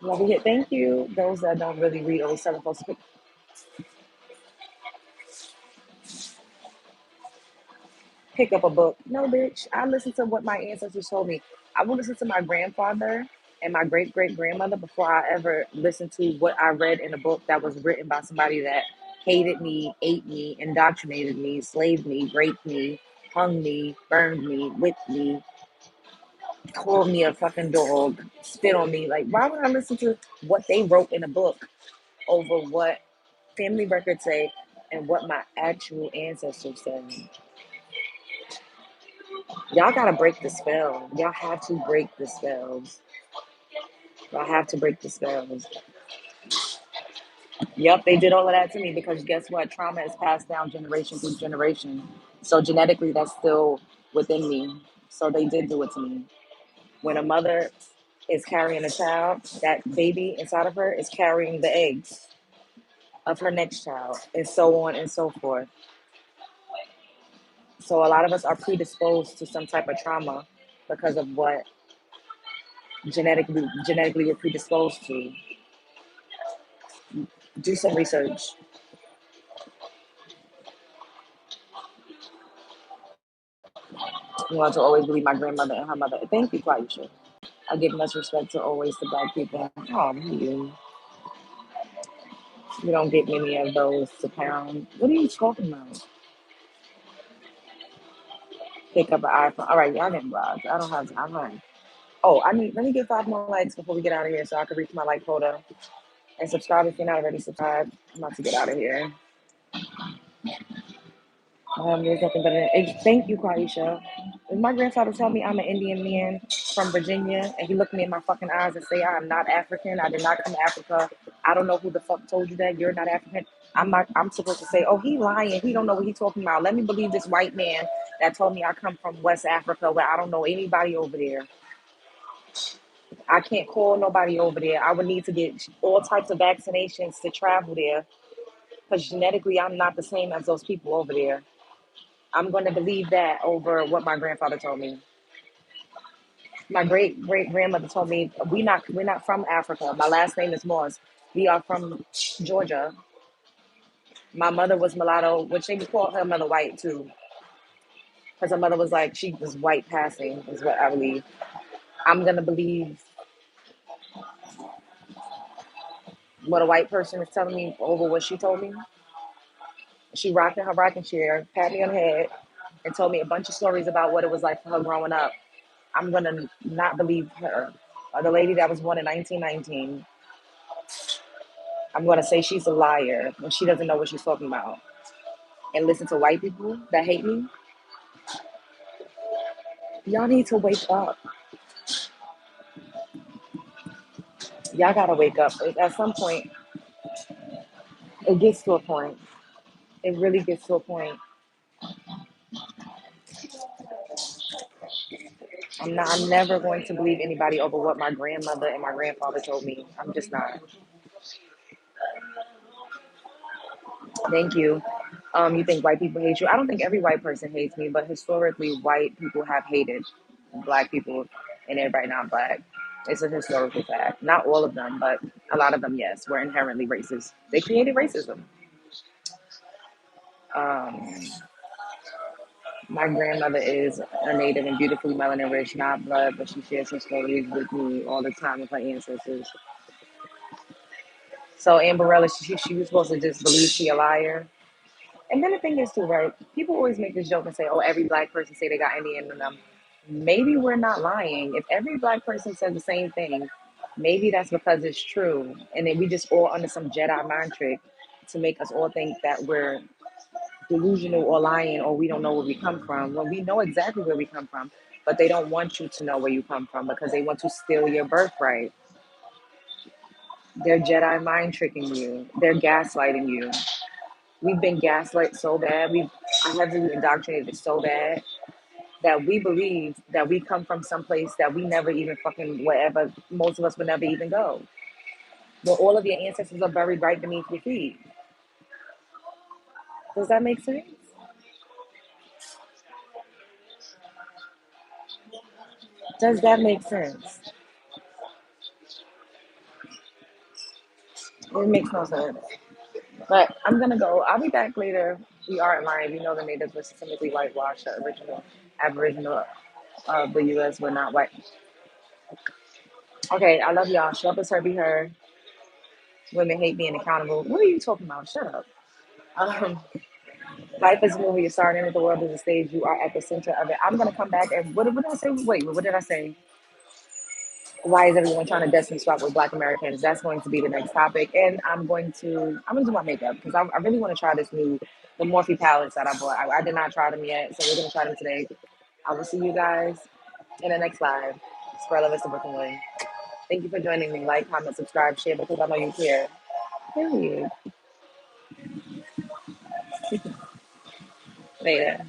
S1: Love it. Thank you. Those that don't really read always tell folks to pick up a book. No, bitch. I listen to what my ancestors told me. I will listen to my grandfather and my great grandmother before I ever listen to what I read in a book that was written by somebody that hated me, ate me, indoctrinated me, slaved me, raped me, hung me, burned me, whipped me, called me a fucking dog, spit on me. Like, why would I listen to what they wrote in a book over what family records say and what my actual ancestors said? Y'all gotta break the spell. Y'all have to break the spells. Y'all have to break the spells. Yep, they did all of that to me because guess what? Trauma is passed down generation through generation. So genetically, that's still within me. So they did do it to me. When a mother is carrying a child, that baby inside of her is carrying the eggs of her next child, and so on and so forth. So a lot of us are predisposed to some type of trauma because of what genetically we're predisposed to. Do some research. I'm going to always believe my grandmother and her mother. Thank you, Quaisha. I give much respect to always to black people. Oh, you don't get many of those to pound. What are you talking about? Pick up an iPhone. All right, y'all getting blocked. I don't have time. Oh, let me get 5 more likes before we get out of here so I can reach my like quota. And subscribe if you're not already subscribed. I'm about to get out of here. There's nothing but thank you, Quaisha. My grandfather told me I'm an Indian man from Virginia, and he looked me in my fucking eyes and say I am not African. I did not come to Africa. I don't know who the fuck told you that. You're not African. I'm not. I'm supposed to say, oh, he lying. He don't know what he talking about. Let me believe this white man that told me I come from West Africa, where I don't know anybody over there. I can't call nobody over there. I would need to get all types of vaccinations to travel there, because genetically I'm not the same as those people over there. I'm going to believe that over what my grandfather told me. My great grandmother told me we're not from Africa. My last name is Moss. We are from Georgia. My mother was mulatto, which they would call her mother white too, because her mother was like she was white passing, is what I believe. I'm gonna believe what a white person is telling me over what she told me. She rocked in her rocking chair, pat me on the head, and told me a bunch of stories about what it was like for her growing up. I'm gonna not believe her. The lady that was born in 1919, I'm gonna say she's a liar when she doesn't know what she's talking about. And listen to white people that hate me. Y'all need to wake up. Y'all gotta wake up. At some point, it gets to a point. It really gets to a point. I'm never going to believe anybody over what my grandmother and my grandfather told me. I'm just not. Thank you. You think white people hate you? I don't think every white person hates me, but historically, white people have hated black people, and everybody not black. It's a historical fact. Not all of them, but a lot of them, yes, were inherently racist. They created racism. Um, my grandmother is a native and beautifully melanin rich, not blood, but she shares her stories with me all the time with her ancestors. So Amberella, she was supposed to just believe she a liar. And then the thing is too, right? People always make this joke and say, "Oh, every black person say they got Indian in them." Maybe we're not lying. If every black person said the same thing, maybe that's because it's true, and then we just all under some Jedi mind trick to make us all think that we're delusional or lying or we don't know where we come from. When we know exactly where we come from, but they don't want you to know where you come from because they want to steal your birthright. They're Jedi mind tricking you. They're gaslighting you. We've been gaslit so bad. We've I have been indoctrinated so bad that we believe that we come from someplace that we never even fucking wherever most of us would never even go. Well, all of your ancestors are buried right beneath your feet. Does that make sense? Does that make sense? It makes no sense. But I'm gonna go. I'll be back later. We are lying. We know the natives were systemically whitewashed. The original Aboriginal of the U.S. were not white. Okay, I love y'all. Shut up, as her be her. Women hate being accountable. What are you talking about? Shut up. Um, Life is a movie. You're starting with the world as a stage. You are at the center of it. I'm gonna come back and what did I say? Wait, what did I say? Why is everyone trying to destiny swap with Black Americans? That's going to be the next topic, and I'm gonna do my makeup because I really want to try this new the Morphe palettes that I bought. I did not try them yet, so we're gonna try them today. I will see you guys in the next live. Spread love, Mr. Brooklyn. Thank you for joining me. Like, comment, subscribe, share because I know you care. Period. Later.